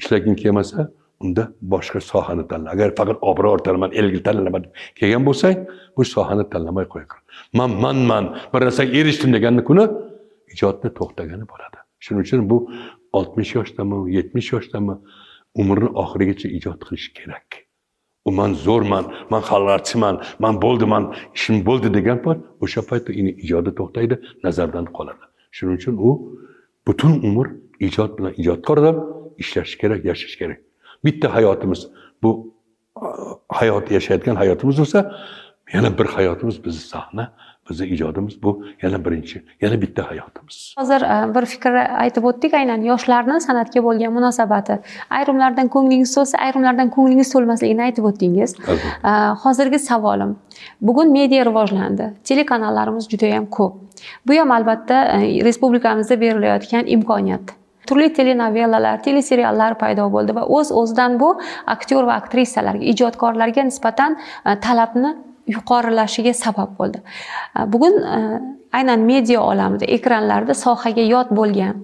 [SPEAKER 1] ishlaging kelmasa, unda boshqa sohani tanla. Agar faqat obro o'rtaman, elga tanlama kelgan bo'lsang, bu sohani tanlamay qo'y. Men bir narsaga erishdim deganni kuni ijodni to'xtagani bo'ladi. Shuning uchun bu 60 yoshdami, 70 yoshdami umrning oxirigacha ijod qilish kerak. man zo'rman, man xalqarchiman, man bo'ldi, man ishim bo'ldi degan payt o'sha paytda ijodi to'xtaydi, nazardan qoladi. Shuning uchun u butun umr ijod bilan ijodkor odam ishlash kerak, yashash kerak. Bitta hayotimiz bu hayot yashayotgan hayotimiz bo'lsa, yana bir hayotimiz bizni sahna, bizni ijodimiz bu yana birinchi, yana bitta hayotimiz.
[SPEAKER 2] Hozir bir fikr aytib o'tdik, aynan yoshlarning san'atga bo'lgan munosabati. Ayrimlardan ko'nglingiz to'lsa, ayrimlardan ko'nglingiz to'lmasligini aytib o'tdingiz. Hozirgi savolim. Bugun media rivojlandi. Telekanallarimiz juda ham ko'p. Bu ham albatta respublikamizda berilayotgan imkoniyat. Turli telenovellalar, teleseriallar paydo bo'ldi va o'z-o'zidan bu aktyor va aktrisalarga, ijodkorlarga nisbatan talabni yuqorilashiga sabab bo'ldi. Bugun aynan media olamida, ekranlarda sohaga yot bo'lgan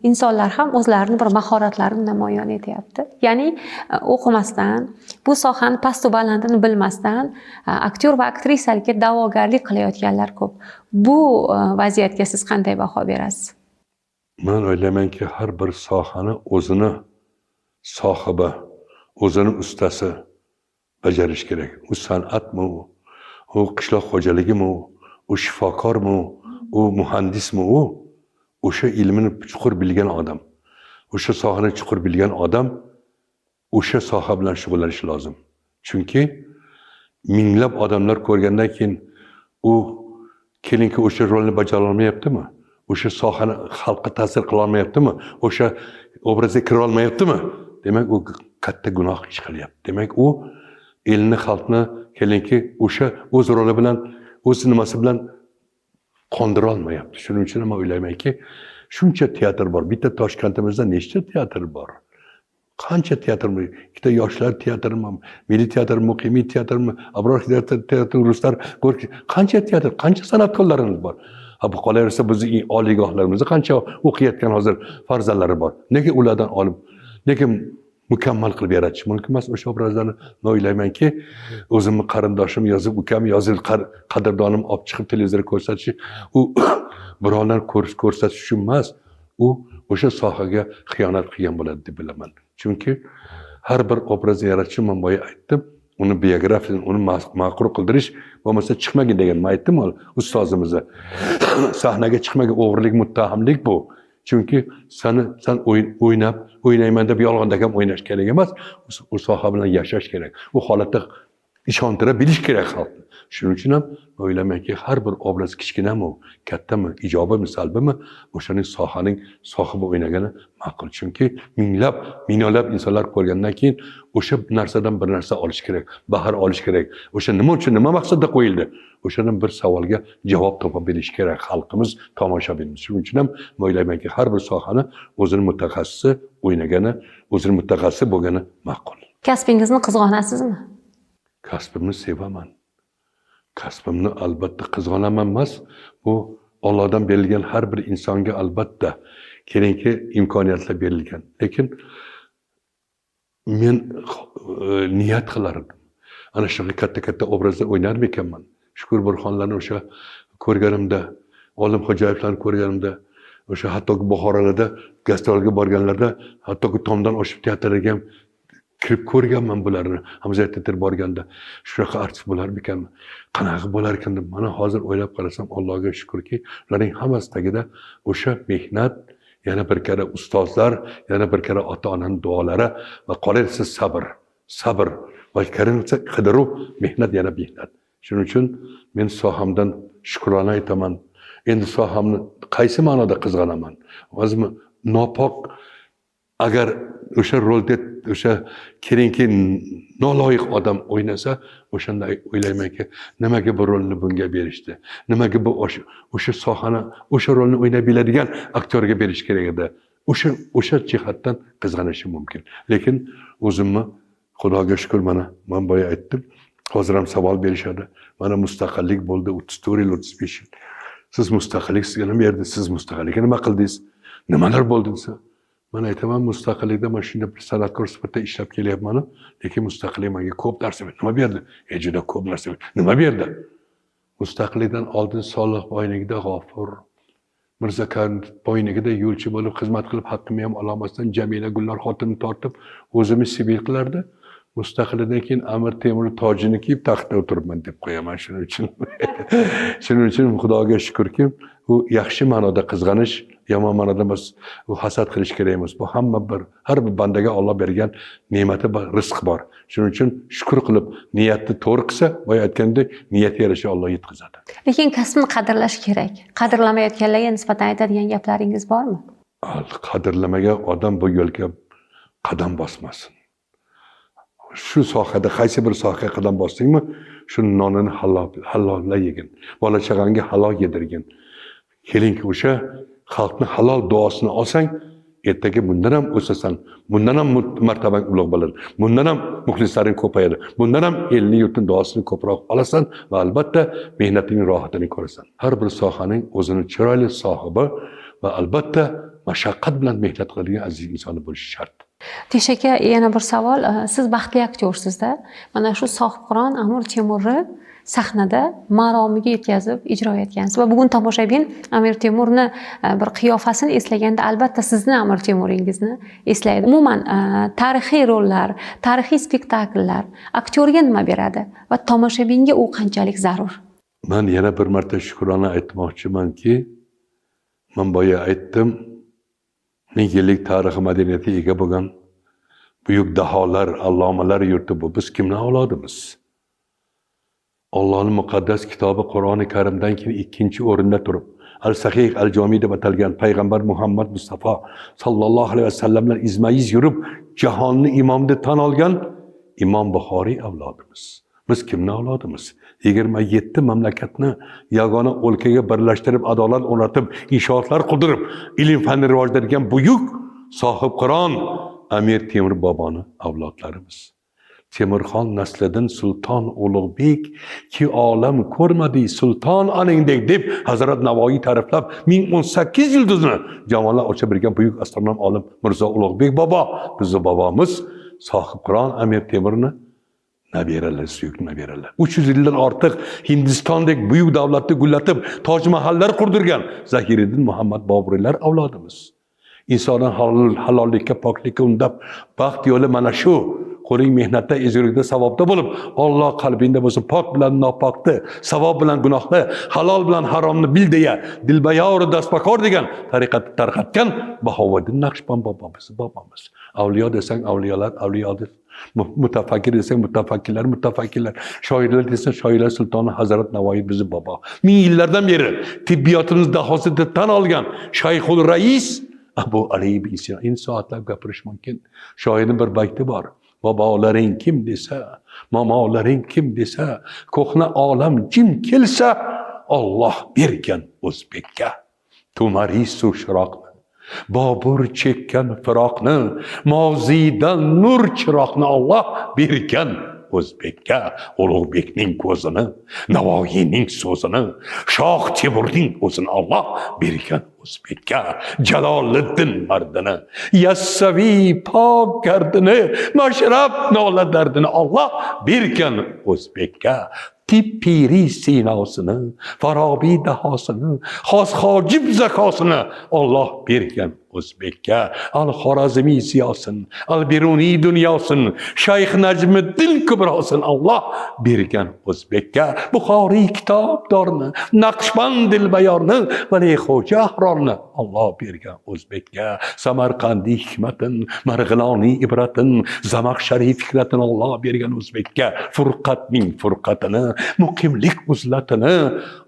[SPEAKER 2] insonlar ham o'zlarini bir mahoratlarini namoyon etyapti. Ya'ni o'qimasdan, bu sohani past va balandini bilmasdan aktyor va aktrisalikka da'vogarlik qilayotganlar ko'p. Bu vaziyatga siz qanday baho berasiz?
[SPEAKER 1] Men o'ylaymanki, har bir sohani o'zini sohibi, o'zini ustasi bajarish kerak. U san'atmi, u qishloq xo'jaligimi, u shifokormi, u muhandismi, u o'sha ilmini chuqur bilgan odam. O'sha sohani chuqur bilgan odam o'sha soha bilan shug'ullanishi lozim. Chunki minglab odamlar ko'rgandan keyin u kelinki o'sha rolni bajara olmayaptimi? O'sha sohani xalqqa ta'sir qila olmayaptimi? O'sha obrazga kira olmayaptimi? Demak, u katta gunoh ish qilyapti. Demak, u elni, xalqni kelinki o'sha o'z roli bilan, o'z nimasi bilan qondira olmayapti. Shuning uchun men o'ylaymanki, shuncha teatr bor. Bitta Toshkentimizda nechta teatr bor? Qancha teatrmi? Ikkita yoshlar teatrimi, milliy teatrmi, muqimiy teatrmi, Abror teatr, ruslar, qancha teatr, qancha san'atkorlarimiz bor. Bu qolaversa bizning oliygohlarımızda qancha o'qiyotgan hozir farzandlari bor. Nega ulardan olib, nega mukammal qilib yaratish mumkin emas? O'sha obrazlarni men o'ylaymanki, o'zimni qarindoshim yozib, ukam yozib, qadrdonim olib chiqib televizorda ko'rsatishi, u birovlar ko'rsatish uchun emas, u o'sha sohaga xiyonat qilgan bo'ladi deb bilaman. Chunki har bir obrazni yaratish, men boya aytdim, uni biografiyasini, uni ma'qul qildirish, bo'lmasa chiqmagin degan men aytdim ustozimizga. Sahnaga chiqmagan o'g'irlik, muttahamlik bu. Chunki sen o'ynayman deb yolg'onda ham o'ynash kerak emas, u soha bilan yashash kerak. U holatda ishontira bilish kerak xalqni. Shuning uchun ham o'ylaymanki, har bir obraz kichkinami, kattami, ijobimi, salbimi, o'shaning sohaning sohibi o'ynagani ma'qul. Chunki minglab insonlar ko'rgandan keyin o'sha narsadan bir narsa olish kerak, bahar olish kerak. O'sha nima uchun, nima maqsadda qo'yildi? O'shadan bir savolga javob topa bilish kerak xalqimiz, tomoshabinimiz. Shuning uchun ham o'ylaymanki, har bir sohani o'zining mutaxassisi o'ynagani, o'zining mutaxassisi bo'lgani ma'qul.
[SPEAKER 2] Kasbingizni qizg'onasizmi?
[SPEAKER 1] Kasbimni sevaman. Kasbimni albatta qizg'onaman emas, bu Allohdan berilgan har bir insonga albatta kelinki imkoniyatlar berilgan. Lekin men niyat qilardim. Ana shunaqa katta obrazda o'ynar ekanman. Shukur Burxonlarni o'sha ko'rganimda, Olim Xo'jayevlarni ko'rganimda, o'sha hatto Buxoroda gastrolga borganlarda, hatto tomdan oshib teatrga kirib ko'rganman bularni. Hamza teatr borganda shunaqa artist bo'lar ekanmi? Qanaqa bo'lar ekan deb mana hozir o'ylab qarasam, Allohga shukrki, ularning hammasi tagida o'sha mehnat, yana bir karra ustozlar, yana bir karra ota-onaning duolari va qolaversa sabr va karimcha qidiruv, mehnat yana mehnat. Shuning uchun men sohamdan shukrona aytaman. Endi sohamni qaysi ma'noda qizg'onaman? O'zim nopok agar o'sha rolda o'sha kelinki noloyiq odam o'ynasa, o'shanda o'ylaymanki, nimaga bu rolni bunga berishdi? Nimaga bu o'sha sohani, o'sha rolni o'ynay biladigan aktyorga berish kerak edi? O'sha jihatdan qizg'anishi mumkin. Lekin o'zimni Xudoga shukr, mana men boya aytdim, hozir ham savol berishadi. Mana mustaqillik bo'ldi 34 yil, 35 yil. Siz mustaqillik sizga nima berdi? Siz mustaqillikka nima qildingiz? Nimalar bo'ldi desa? Men aytaman, mustaqillikda men shunday bir san'atkor sifatida ishlab kelyapman, lekin mustaqillik menga ko'p narsa berdi. Nima berdi? Juda ko'p narsa berdi. Nima berdi? Mustaqillikdan oldin Solih boyligida G'ofur, Mirzakan boyligida yo'lchi bo'lib xizmat qilib, haqqimni ham ololmasdan Jamila Gullar xotinni tortib, o'zimni sibil qilardi. Mustaqilidan keyin Amir Temur tojini kiyib taxtda o'tiribman deb qo'yaman shuning uchun. Shuning uchun Xudoga shukrki, u yaxshi ma'noda qizg'anish, yomon ma'noda emas, u hasad qilish kerak emas. Bu har bir bandaga Alloh bergan ne'mati bor, rizq bor. Shuning uchun shukr qilib, niyatni to'g'ri qilsa, boya aytgandek, niyatga yarasha Alloh yetkazadi.
[SPEAKER 2] Lekin kasbni qadrlash kerak. Qadrlamayotganlarga nisbatan aytadigan gaplaringiz bormi?
[SPEAKER 1] Qadrlamagan odam bu yo'lga qadam bosmasin. Shu sohada qaysi bir sohaga qadam bosdingmi, shu nonini halolla yegin. Bola chaqangga halol yedirgin. Keling, o'sha xalqni halol duosini olsang, ertaga bundan ham o'sasan, bundan ham martabang ulug' bo'ladi, bundan ham muxlislaring ko'payadi, bundan ham elni yurtning duosini ko'proq olasan va albatta mehnatingning rohatini ko'rasan. Har bir sohaning o'zini chiroyli sohibi va albatta mashaqqat bilan mehnat qiladigan aziz insoni bo'lishi shart.
[SPEAKER 2] Tish aka, yana bir savol. Siz baxtli aktyorsizda. Mana shu Sohibqiron Amir Temurni sahnada maromiga yetkazib ijro etgansiz va bugun tomoshabin Amir Temurni bir qiyofasini eslaganda albatta sizni Amir Temuringizni eslaydi. Umuman tarixiy rollar, tarixiy spektakllar aktyorga nima beradi va tomoshabinga u qanchalik zarur?
[SPEAKER 1] Men yana bir marta shukrona aytmoqchimanki, men boya aytdim, 1000 yillik tarixi madaniyatiga ega bo'lgan buyuk daholar, allomalar yurti bu. Biz kimning avlodimiz? Allohning muqaddas kitobi Qur'oni Karimdan keyin ikkinchi o'rinda turib, Al-Sahih Al-Jami deb atalgan payg'ambar Muhammad Mustafa sallallohu alayhi vasallamlar izma-iz yurib, jahonni imom deb tan olgan Imom Buxoriy avlodimiz. Biz kimning avlodimiz? 27 mamlakatni yagona o'lkaga birlashtirib, adolat o'rnatib, inshootlar qurdirib, ilm fanni rivojlantirgan buyuk Sohibqiron Amir Temur boboni avlodlarimiz. Temurxon naslidan Sulton Ulug'bek ki olam ko'rmadi sulton aningdek deb Hazrat Navoiy ta'riflab 1018 yulduzni jamoalar ochib bergan buyuk astronom olim Mirzo Ulug'bek bobo, bizning bobomiz Sohibqiron Amir Temurni nabiralar, suyuk nabiralar. 300 yildan ortiq Hindistondek buyuk davlatni gullatib, Toj Mahallar qurdirgan Zahiriddin Muhammad Boburiylar avlodimiz. İnsanın halollikka, poklikka undab, baxt yo'li mana shu. Qo'ling mehnatda, ezgulikda, savobda bo'lib, Alloh qalbingda bo'lsin, pok bilan nopokni, savob bilan gunohni, halol bilan haromni bil deya, dilbayor dastpakor degan tariqatni tarqatgan Bahovuddin Naqshband bobomiz. Avliyo desang avliyolar, avliyodir. Mutafakkir desang mutafakkirlar, shoirlar desang shoirlar sultoni Hazrat Navoiy bizni bobo. 1000 yillardan beri tibbiyotimiz dahosida tan olgan Shayxul Rais Abu Ali ibn Sino soatlab gapirish mumkin. Shoirning bir bayti bor. Bobolaring kim desa, momolaring kim desa, ko'hna olam jim kelsa, Alloh bergan O'zbekka tumari suv shiroqni, Bobur chekkan firoqni, mozidan nur chiroqni Alloh bergan O'zbekka, Ulug'bekning ko'zini, Navoiyning so'zini, Shoh Temurning o'zini Alloh bergan O'zbekka, Jaloliddin mardini, Yassaviy pok gardini, Mashrab nola dardini Alloh bergan O'zbekka. Piri sinosini, Farobiy dahosini, xos hojib zakosini Alloh bergan O'zbekka. Al-Xorazmiy ziyosin, Al-Biruniy dunyosin, Shayx Najmiddin kubrosin Alloh bergan O'zbekka. Buxoriy kitobdorni, Naqshband dilbayorni, Valixo'ja ahrorni Alloh bergan O'zbekka. Samarqandiy hikmatin, Marg'iloniy ibratin, Zamaxshariy fikratini Alloh bergan O'zbekka. Furqatning furqatini, muqimlik uzlatini,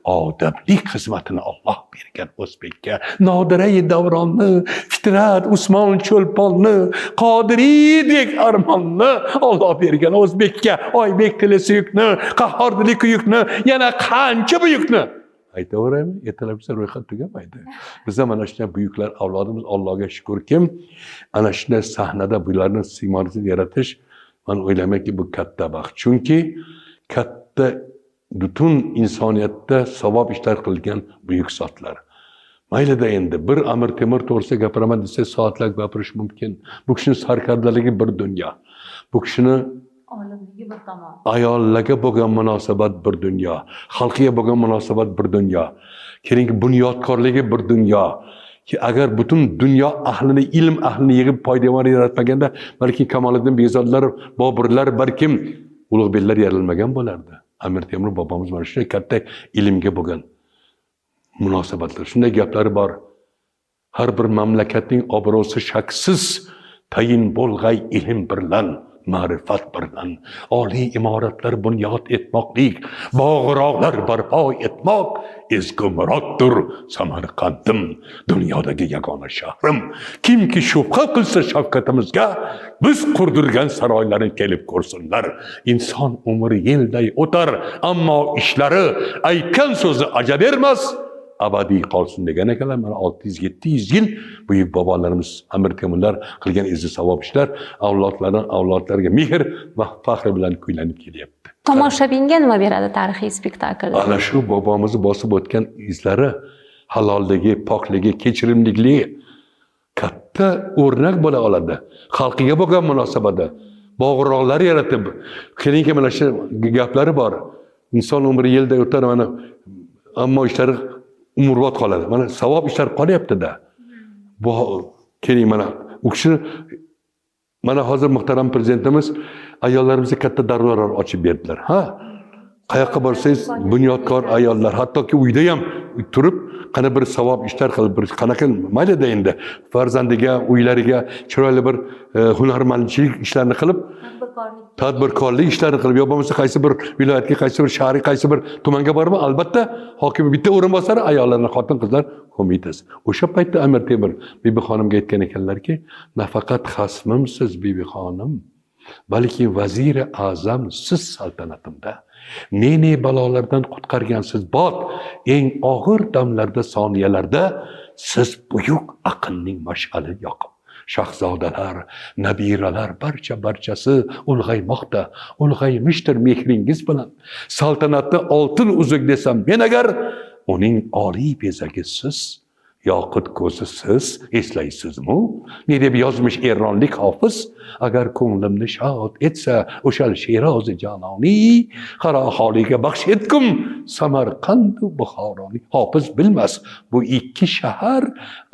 [SPEAKER 1] odamlik xizmatini Alloh bergan O'zbekka. Nodirai davronni, Fitrat Usmon Cho'lponni, Qodiriydek armonni Alloh bergan O'zbekka. Oybek Tilesuyukni, Qahhordili kuyukni, yana qancha buyukni aytaveraymi? Ertalabki ro'yxat tugamaydi. Bizda mana shunday buyuklar avlodimiz, Allohga shukrki, ana shunday sahnada bularni siymonini yaratish, men o'ylaymanki bu katta baxt. Chunki katta butun insoniyatda savob ishlar qilgan buyuk zotlar. Maylida endi bir Amir Temur to'g'risida gapiraman desa soatlar gapirish mumkin. Bu kishining sarkardalig'i bir dunyo. Bu kishining olimligi bir tomon. Ayollarga bo'lgan munosabat bir dunyo. Xalqiga bo'lgan munosabat bir dunyo. Keyin bunyodkorligi bir dunyo. ki agar butun dunyo ahlini, ilm ahlini yig'ib poydevor yaratmaganda balki Kamoliddin Behzodlar, Boburlar, balkim Ulug'beklar yaralmagan bo'lardi. Amir Temur bobomiz mana shunday katta ilmga bo'lgan munosabatlar, shunday gaplari bor. Har bir mamlakatning obro'si shaksiz tayin bo'lg'ay ilm bilan, ma'rifat bilan, oliy imoratlar bunyod etmoqlik, bog'roqlar barpo etmoq ezgu muroddir. Samarqandim dunyodagi yagona shahrim. Kimki shubha qilsa shafqatimizga, biz qurdirgan saroylarni kelib ko'rsinlar. Inson umri yilday o'tar, ammo ishlari aytgan so'zi ajab ermas. Abadiy qolsin degan ekanlar. Mana 600-700 yil buyuk bobolarimiz Amir Temurlar qilgan izi savob ishlar avlodlardan avlodlarga mehr va faxr bilan kuylanib kelyapti.
[SPEAKER 2] Tomoshabinga nima beradi tarixiy spektakl?
[SPEAKER 1] Ana shu bobomizni bosib o'tgan izlari, halolligi, pokligi, kechirimliligi katta o'rnak bo'la oladi. Xalqiga bo'lgan munosabati, bog'roqlar yaratib, kelinki mana shu gaplari bor. Inson umri yilda o'tar, mana ammo ishlari umrbod qoladi. Mana savob ishlar qolyapti-da. Bu keling mana u kishini mana hozir muhtaram prezidentimiz ayollarimizga katta darvozalar ochib berdilar. Ha? Qayoqqa borsangiz bunyodkor ayollar, hattoki uyda ham turib qana bir savob ishlar qilib, bir qanaqa mayli-da endi farzandiga, uylariga chiroyli bir hunarmandchilik ishlarini qilib, tadbirkorlik ishlarini qilib, yo bo'lmasa qaysi bir viloyatga, qaysi bir shaharga, qaysi bir tumanga bormi, albatta hokim bitta o'rinbosari ayollarni, xotin-qizlar qo'mitasi. O'sha paytda Amir Temur Bibi xonimga aytgan ekanlarki, nafaqat xasmimsiz Bibi xonim, balki vaziri azam siz saltanatimda. Ne balolardan qutqargansiz bot, eng og'ir damlarda, soniyalarda siz buyuk aqlning mash'ali yoqib, shahzodalar, nabiralar barchasi ulg'aymoqda, ulg'aymishdir mehringiz bilan. Saltanatni oltin uzuk desam men agar, uning oliy bezagi siz, yoqut ko'zi siz, eslaysizmi? Ne deb yozmish eronlik hofiz? Agar ko'nglimni shod etsa o'shal Sherozi janoni, qaro holiga baxsh etkum Samarqand Buxoroni. Hofiz bilmas, bu ikki shahar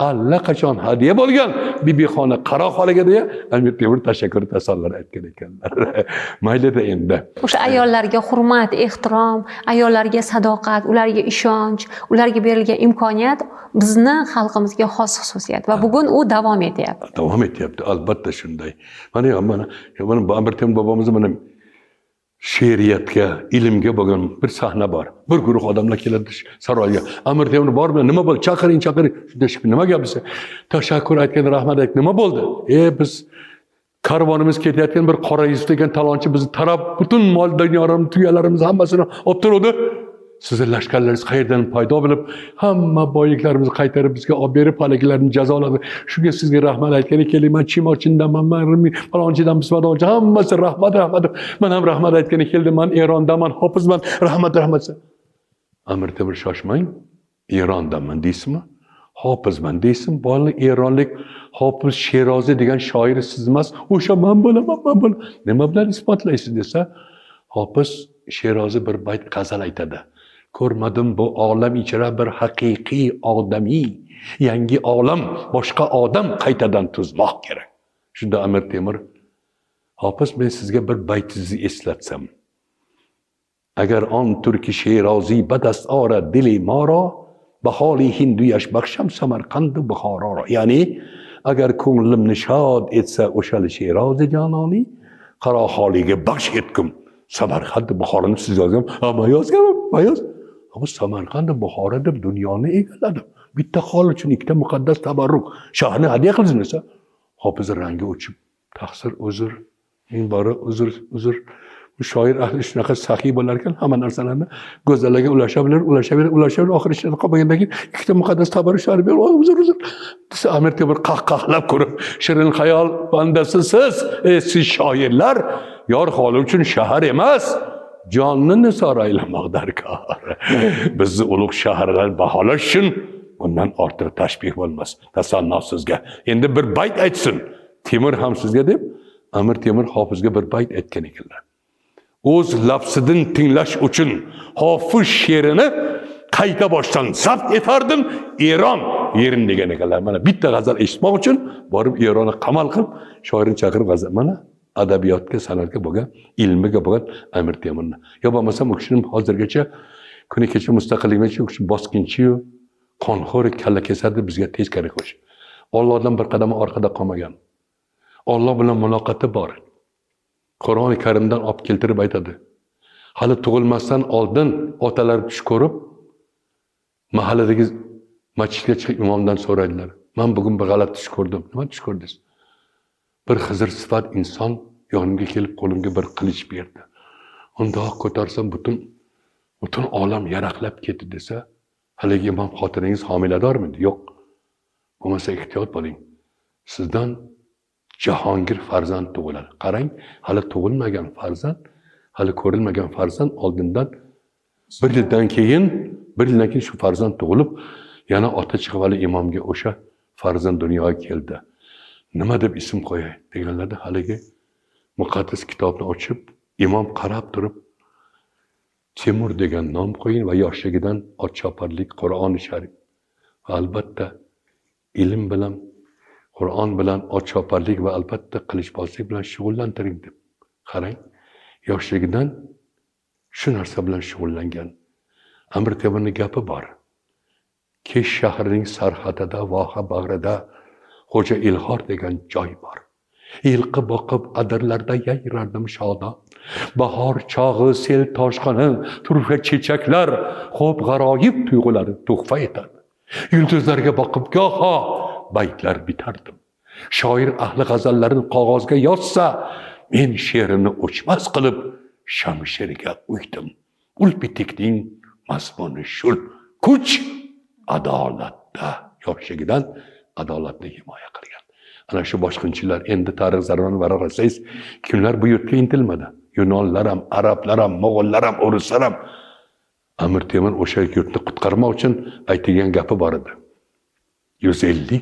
[SPEAKER 1] allaqachon hadiya bo'lgan Bibixona qaro holiga deya Amir Temur tashakkur tasallar aytgan ekanlar. Mayli-da endi.
[SPEAKER 2] O'sha ayollarga hurmat, ehtirom, ayollarga sadoqat, ularga ishonch, ularga berilgan imkoniyat bizni xalqimizga xos xususiyat va bugun u davom etyapti.
[SPEAKER 1] Davom etyapti, albatta shunday. Mana Amir Temur bobomiz mana she'riyatga, ilmga bo'lgan bir sahna bor. Bir guruh odamlar keladi saroyga. Amir Temur bormi? Nima bo'ldi? Chaqiring. Shunda nima gap desa, tashakkur aytgan, rahmat aytgan. Nima bo'ldi? Biz karvonimiz ketayotgan bir qora yuz degan talonchi bizni tarab, butun mol dunyolarimiz, tuyalarimiz hammasini olib turdi. Sizning lashkarlaringiz qayerdan paydo bo'lib, hamma boyliklarimizni qaytarib bizga olib berib, halaklarni jazoladi. Shunga sizga rahmat aytgani keldim. Chimochindan, falonchidan, bismadonchi hammasi rahmat. Men ham rahmat aytgani keldim. Men Erondaman, hofizman, rahmat. Amir Temur shoshmang. Erondaman deysizmi? Hofizman deysiz. Bolalar eronlik Hofiz Sherozi degan shoir siz emas, o'sha men bo'laman. Nima bilan isbotlaysiz desa, Hofiz Sherozi bir bayt g'azal aytadi. Ko'rmadim bu olam ichra bir haqiqiy odamiy, yangi olam, boshqa odam qaytadan tuzmoq kerak. Shunda Amir Temur, Hofiz, men sizga bir baytingizni eslatsam. Agar on turki Sherozi badast ora dili maro, baholi hindu yash baxsham Samarqand Buxoro. Ya'ni agar ko'nglimni shod etsa o'shal Sherozi janoni, qaro holiga baxsh etkum Samarqand Buxoroni siz yozgan. Ama yozganman. Ama Samarqand Buxoro deb dunyoni egalladi. Bitta hol uchun ikkita muqaddas tabarruk shahni hadiya qildingiz desa, Hofiz rangi o'chib, taqsir, uzr, men bora uzr. Bu shoir ahli shunaqa saxiy bo'lar ekan, hamma narsalarni go'zallarga ulashaverib, oxir ishlarni qolmagandan keyin ikkita muqaddas tabarruk shahri berib, uzr. Desa Amir Temur qahqahlab ko'rib, shirin xayol bandasi siz, siz shoirlar yor holi uchun shahar emas, jonni nisor aylamoq darkor. Bizni ulug' shaharlar baholash uchun bundan ortiq tashbih bo'lmas. Tasanno sizga. Endi bir bayt aytsin. Temur ham sizga deb Amir Temur Hofizga bir bayt aytgan ekanlar. O'z lafzidan tinglash uchun Hofiz she'rini qayta boshdan zabt etardim. Eron yerim degan ekanlar. Mana bitta g'azal eshitmoq uchun borib Eronni qamal qilib, shoirni chaqirib g'azal. Mana adabiyotga, san'atga bo'lgan, ilmiga bo'lgan Amir Temurni. Yo bo'lmasam u kishini hozirgacha kuni kecha mustaqillikgacha u kishi bosqinchi-yu, qonxo'r, kalla kesardi bizga teskari qo'sh. Allohdan bir qadam orqada qolmagan. Alloh bilan muloqoti bor. Qur'oni Karimdan olib keltirib aytadi. Hali tug'ilmasdan oldin otalar tush ko'rib, mahalladagi masjidga chiqib imomdan so'radilar. Men bugun bir g'alati tush ko'rdim. Nima tush ko'rdingiz? Bir Xizr sifat inson yonimga kelib qo'limga bir qilich berdi. Undoq ko'tarsam butun olam yaraqlab ketdi desa, haligi imom xotiningiz homiladormidi? Yo'q. Bo'lmasa ehtiyot bo'ling. Sizdan Jahongir farzand tug'iladi. Qarang, hali tug'ilmagan farzand, hali ko'rilmagan farzand oldindan bir yildan keyin shu farzand tug'ilib, yana ota chiqib hali imomga o'sha farzand dunyoga keldi. Nima deb ism qo'yay deganlarda haligi muqaddas kitobni ochib, imom qarab turib Temur degan nom qo'ying va yoshligidan otchoparlik, Qur'oni Sharif. Albatta ilm bilan, Qur'on bilan otchoparlik va albatta qilichbozlik bilan shug'ullantiring deb. Qarang, yoshligidan shu narsa bilan shug'ullangan. Amir Temurning gapi bor. Kesh shahrining sarhadida, voha bag'rida Xo'ja Ilhor degan joy bor. Yilqi boqib adirlarda yayrardim shodon. Bahor chog'i sel toshqini, turfa chechaklar, xo'p g'aroyib tuyg'ulari tuhfa etadi. Yulduzlarga boqib goho baytlar bitardim. Shoir ahli g'azallarini qog'ozga yozsa, men she'rini o'chmas qilib shamshirga uydim. Ulpitikning mazmuni shul, kuch adolatda. Yoshligidan adolatni himoya qilgan. Ana shu boshqinchilar endi tarix zarroni varaqasangiz, kimlar bu yurtga intilmadi? Yunonlar ham, arablar ham, mo'g'ullar ham, o'rislar ham. Amir Temur o'sha yurtni qutqarmoq uchun aytilgan gapi bor edi. 150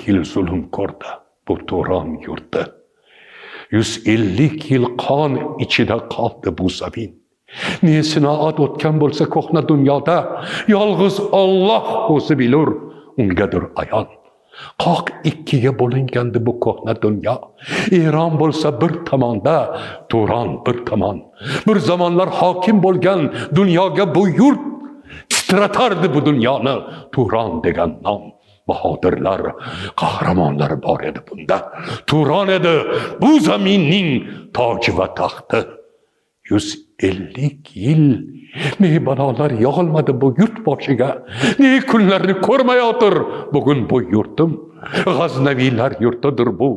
[SPEAKER 1] yil zulm ko'rdi bu Turon yurti. 150 yil qon ichida qoldi bu zamin. Ne sinoat o'tgan bo'lsa ko'hna dunyoda, yolg'iz Alloh o'zi bilur, ungadir ayon. Qoq ikkiga bo'lingandi bu ko'hna dunyo. Eron bo'lsa bir tomonda, Turon bir tomon. Bir zamonlar hokim bo'lgan dunyoga bu yurt titratardi bu dunyoni Turon degan nom. Bahodirlar, qahramonlar bor edi bunda. Turon edi bu zaminning toji va taxti. 150 yil ne balolar yog'ilmadi bu yurt boshiga. Ne kunlarni ko'rmayotir bugun bu yurtim. G'aznaviylar yurtidir bu.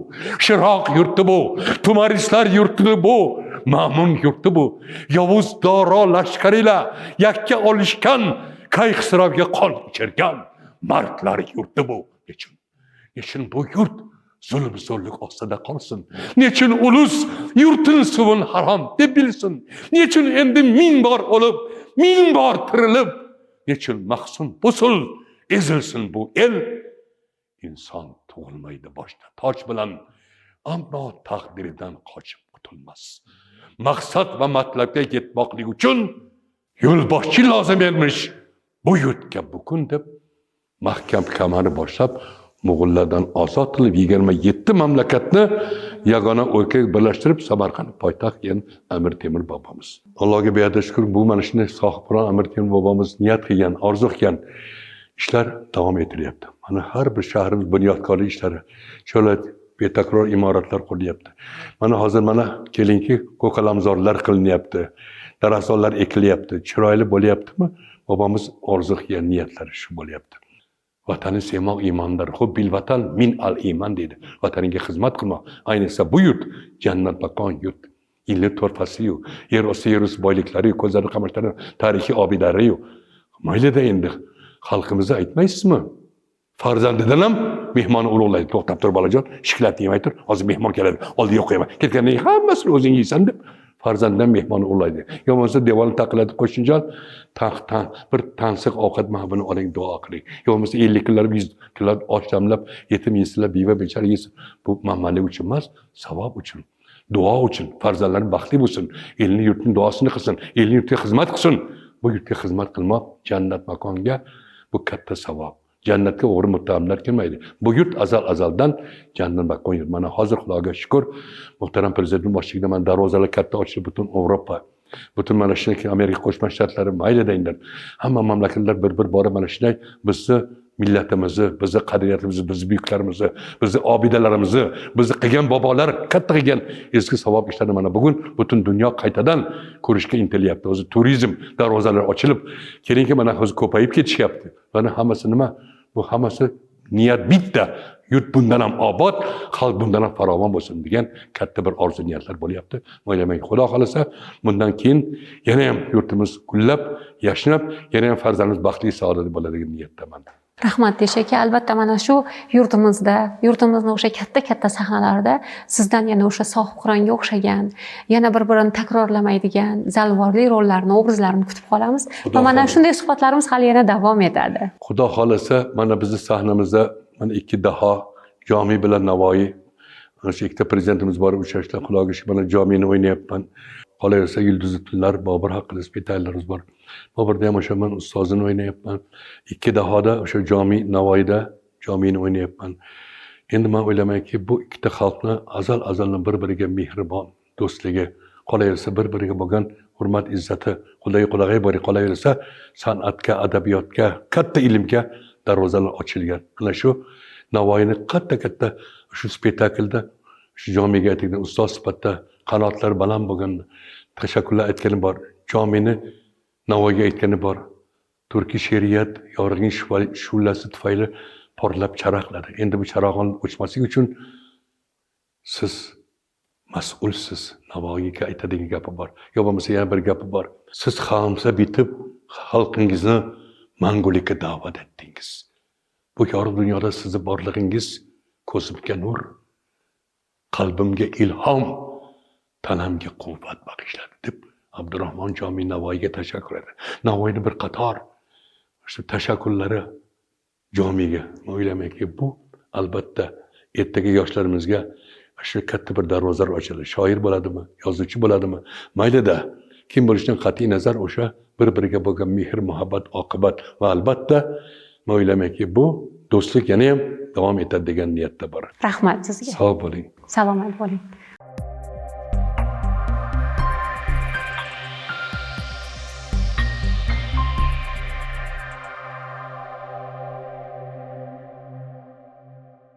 [SPEAKER 1] Shiroq yurti bu. Tumaristlar yurti bu. Ma'mun yurti bu. Yovuz doro lashkarilar yakka olishgan, Kayxisrovga qon ichirgan mardlar yurti bu. Nechun bu yurt zulm-zo'rlik ostida qolsin? Nechun ulus yurtin suvin harom deb bilsin? Nechun endi 1000 bor o'lib, 1000 bor tirilib, nechun mahzun busul ezilsin bu el? Inson tug'ilmaydi boshda toj bilan, ammo taqdiridan qochib qutulmas. Maqsad va matlabga yetmoqlik uchun yo'lboshchi lozim emish bu yurtga bugun deb mahkam kamani boshlab Mo'g'ullardan ozod qilib 27 mamlakatni yagona o'lkaga birlashtirib Samarqand poytaxt qilgan Amir Temur bobomiz. Allohga beadad shukr, bu mana shunday sohibqiron Amir Temur bobomiz niyat qilgan, orzu qilgan ishlar davom etilyapti. Mana har bir shahrimiz bunyodkorlik ishlari, cho'la betakror imoratlar qurilyapti. Mana hozir mana kelingki ko'kalamzorlar qilinyapti, daraxtzorlar ekilyapti, chiroyli bo'lyaptimi? Bobomiz orzu qilgan niyatlari shu bo'lyapti. Vatanı sevmek imandır. Hub bil vatan min al iman dedi. Vatanınga xizmat qilmoq. Ayniqsa bu yurt jannat makon yurt. İlli torpasiyu, yer osti yer usti boyliklari, ko'zlarni qamashlari, tarixiy obidalari. Mayli-da endi xalqimizga aytmaysizmi? Farzandidan ham mehmonni ulug'laydi. To'xtab tur bolajon, shiklatni yemay tur. Hozir mehmon keladi. Oldiga qo'yma. Ketgandan keyin hammasini o'zing yeysan deb farzandidan mehmonni ulug'laydi. Yo bo'lmasa devorni taqillatib qo'yishunjal bir tansiq ovqat mahbini oling, duo qiling. Yo bo'lmasa 50 kunlar 100 kunlar och damlab, yetim yesinlar, beva bechora yesin. Bu mamalik uchun emas, savob uchun, duo uchun, farzandlarim baxtli bo'lsin, elni yurtning duosini qilsin, elni yurtga xizmat qilsin. Bu yurtga xizmat qilmoq jannat makonga bu katta savob. Jannatga o'g'ri muttahamlar kelmaydi. Bu yurt azaldan jannat bakon yurt. Mana hozir Xudoga shukr, muhtaram prezident boshchiligida mana darvozalar katta ochilib butun Yevropa, butun mana shunday Amerika Qo'shma Shtatlari mayli deydilar. Hamma mamlakatlar bir borib mana shunday bizni millatimizni, bizni qadriyatimizni, bizni buyuklarimizni, bizni obidalarimizni, bizni qilgan bobolar katta qilgan eski savob ishlarni mana bugun butun dunyo qaytadan ko'rishga intilyapti. O'zi turizm darvozalari ochilib, keyingi mana hozir ko'payib ketishyapti. Mana hammasi nima? Bu hammasi niyat bitta. Yurt bundan ham obod, xalq bundan ham farovon bo'lsin degan katta bir orzu niyatlar bo'lyapti. O'ylamang, Xudo xolasa bundan keyin yana ham yurtimiz gullab, yashnab, yana ham farzandimiz baxtli, saodatli bo'ladigan niyatdaman.
[SPEAKER 2] Rahmat Teshaka. Albatta mana shu yurtimizni o'sha katta sahnalarda sizdan yana o'sha Sohibqironga o'xshagan, yana bir-birini takrorlamaydigan zalvorli rollarni, obrazlarni kutib qolamiz. Va mana shunday suhbatlarimiz hali yana davom etadi.
[SPEAKER 1] Xudo xolasa mana bizning sahnamizda mana ikki daho Jomi bilan Navoiy, mana shu ikkita prezidentimiz bor, uchrashda Xudoga shu mana Jomini o'ynayapman. Qolaversa Yulduzli tunlar, Bobur haqida spektakllarimiz bor. Boburda ham o'sha men ustozini o'ynayapman. Ikki dahoda o'sha Jomi Navoiyda Jomini o'ynayapman. Endi men o'ylaymanki, bu ikkita xalqni azaldan bir-biriga mehribon do'stligi, qolaversa bir-biriga bo'lgan hurmat, izzati, Xudoga bori qolaversa san'atga, adabiyotga, katta ilmga darvozalar ochilgan. Mana shu Navoiyni katta shu spektaklda shu Jomiga aytgan ustoz sifatida qanotlari baland bo'lgan tashakkurlar aytgani bor. Jomini Navoiyga aytgani bor. Turkiy she'riyat yorug'ning shu'lasi tufayli porlab charaqladi. Endi bu charog'on o'chmasligi uchun siz mas'ulsiz. Navoiyga aytadigan gapi bor. Yo bo'lmasa yana bir gapi bor. Siz xamsa bitib xalqingizni mangulikka da'vat etdingiz. Bu yorug' dunyoda sizni borligingiz ko'zimga nur, qalbimga ilhom, tanamga quvvat bag'ishladi deb Abdurahmon Jomiy Navoiyga tashakkur etdi. Navoiyning bir qator shu tashakkurlari Jomiyga. Men o'ylaymanki, bu albatta ertaga yoshlarimizga shu katta bir darvozalar ochiladi. Shoir bo'ladimi, yozuvchi bo'ladimi, mayli-da. Kim bo'lishidan qat'iy nazar o'sha bir-biriga bo'lgan mehr, muhabbat, oqibat va albatta men o'ylaymanki, bu do'stlik yana ham davom etadi degan niyatda bor.
[SPEAKER 2] Rahmat sizga.
[SPEAKER 1] Sog' bo'ling.
[SPEAKER 2] Salomat bo'ling.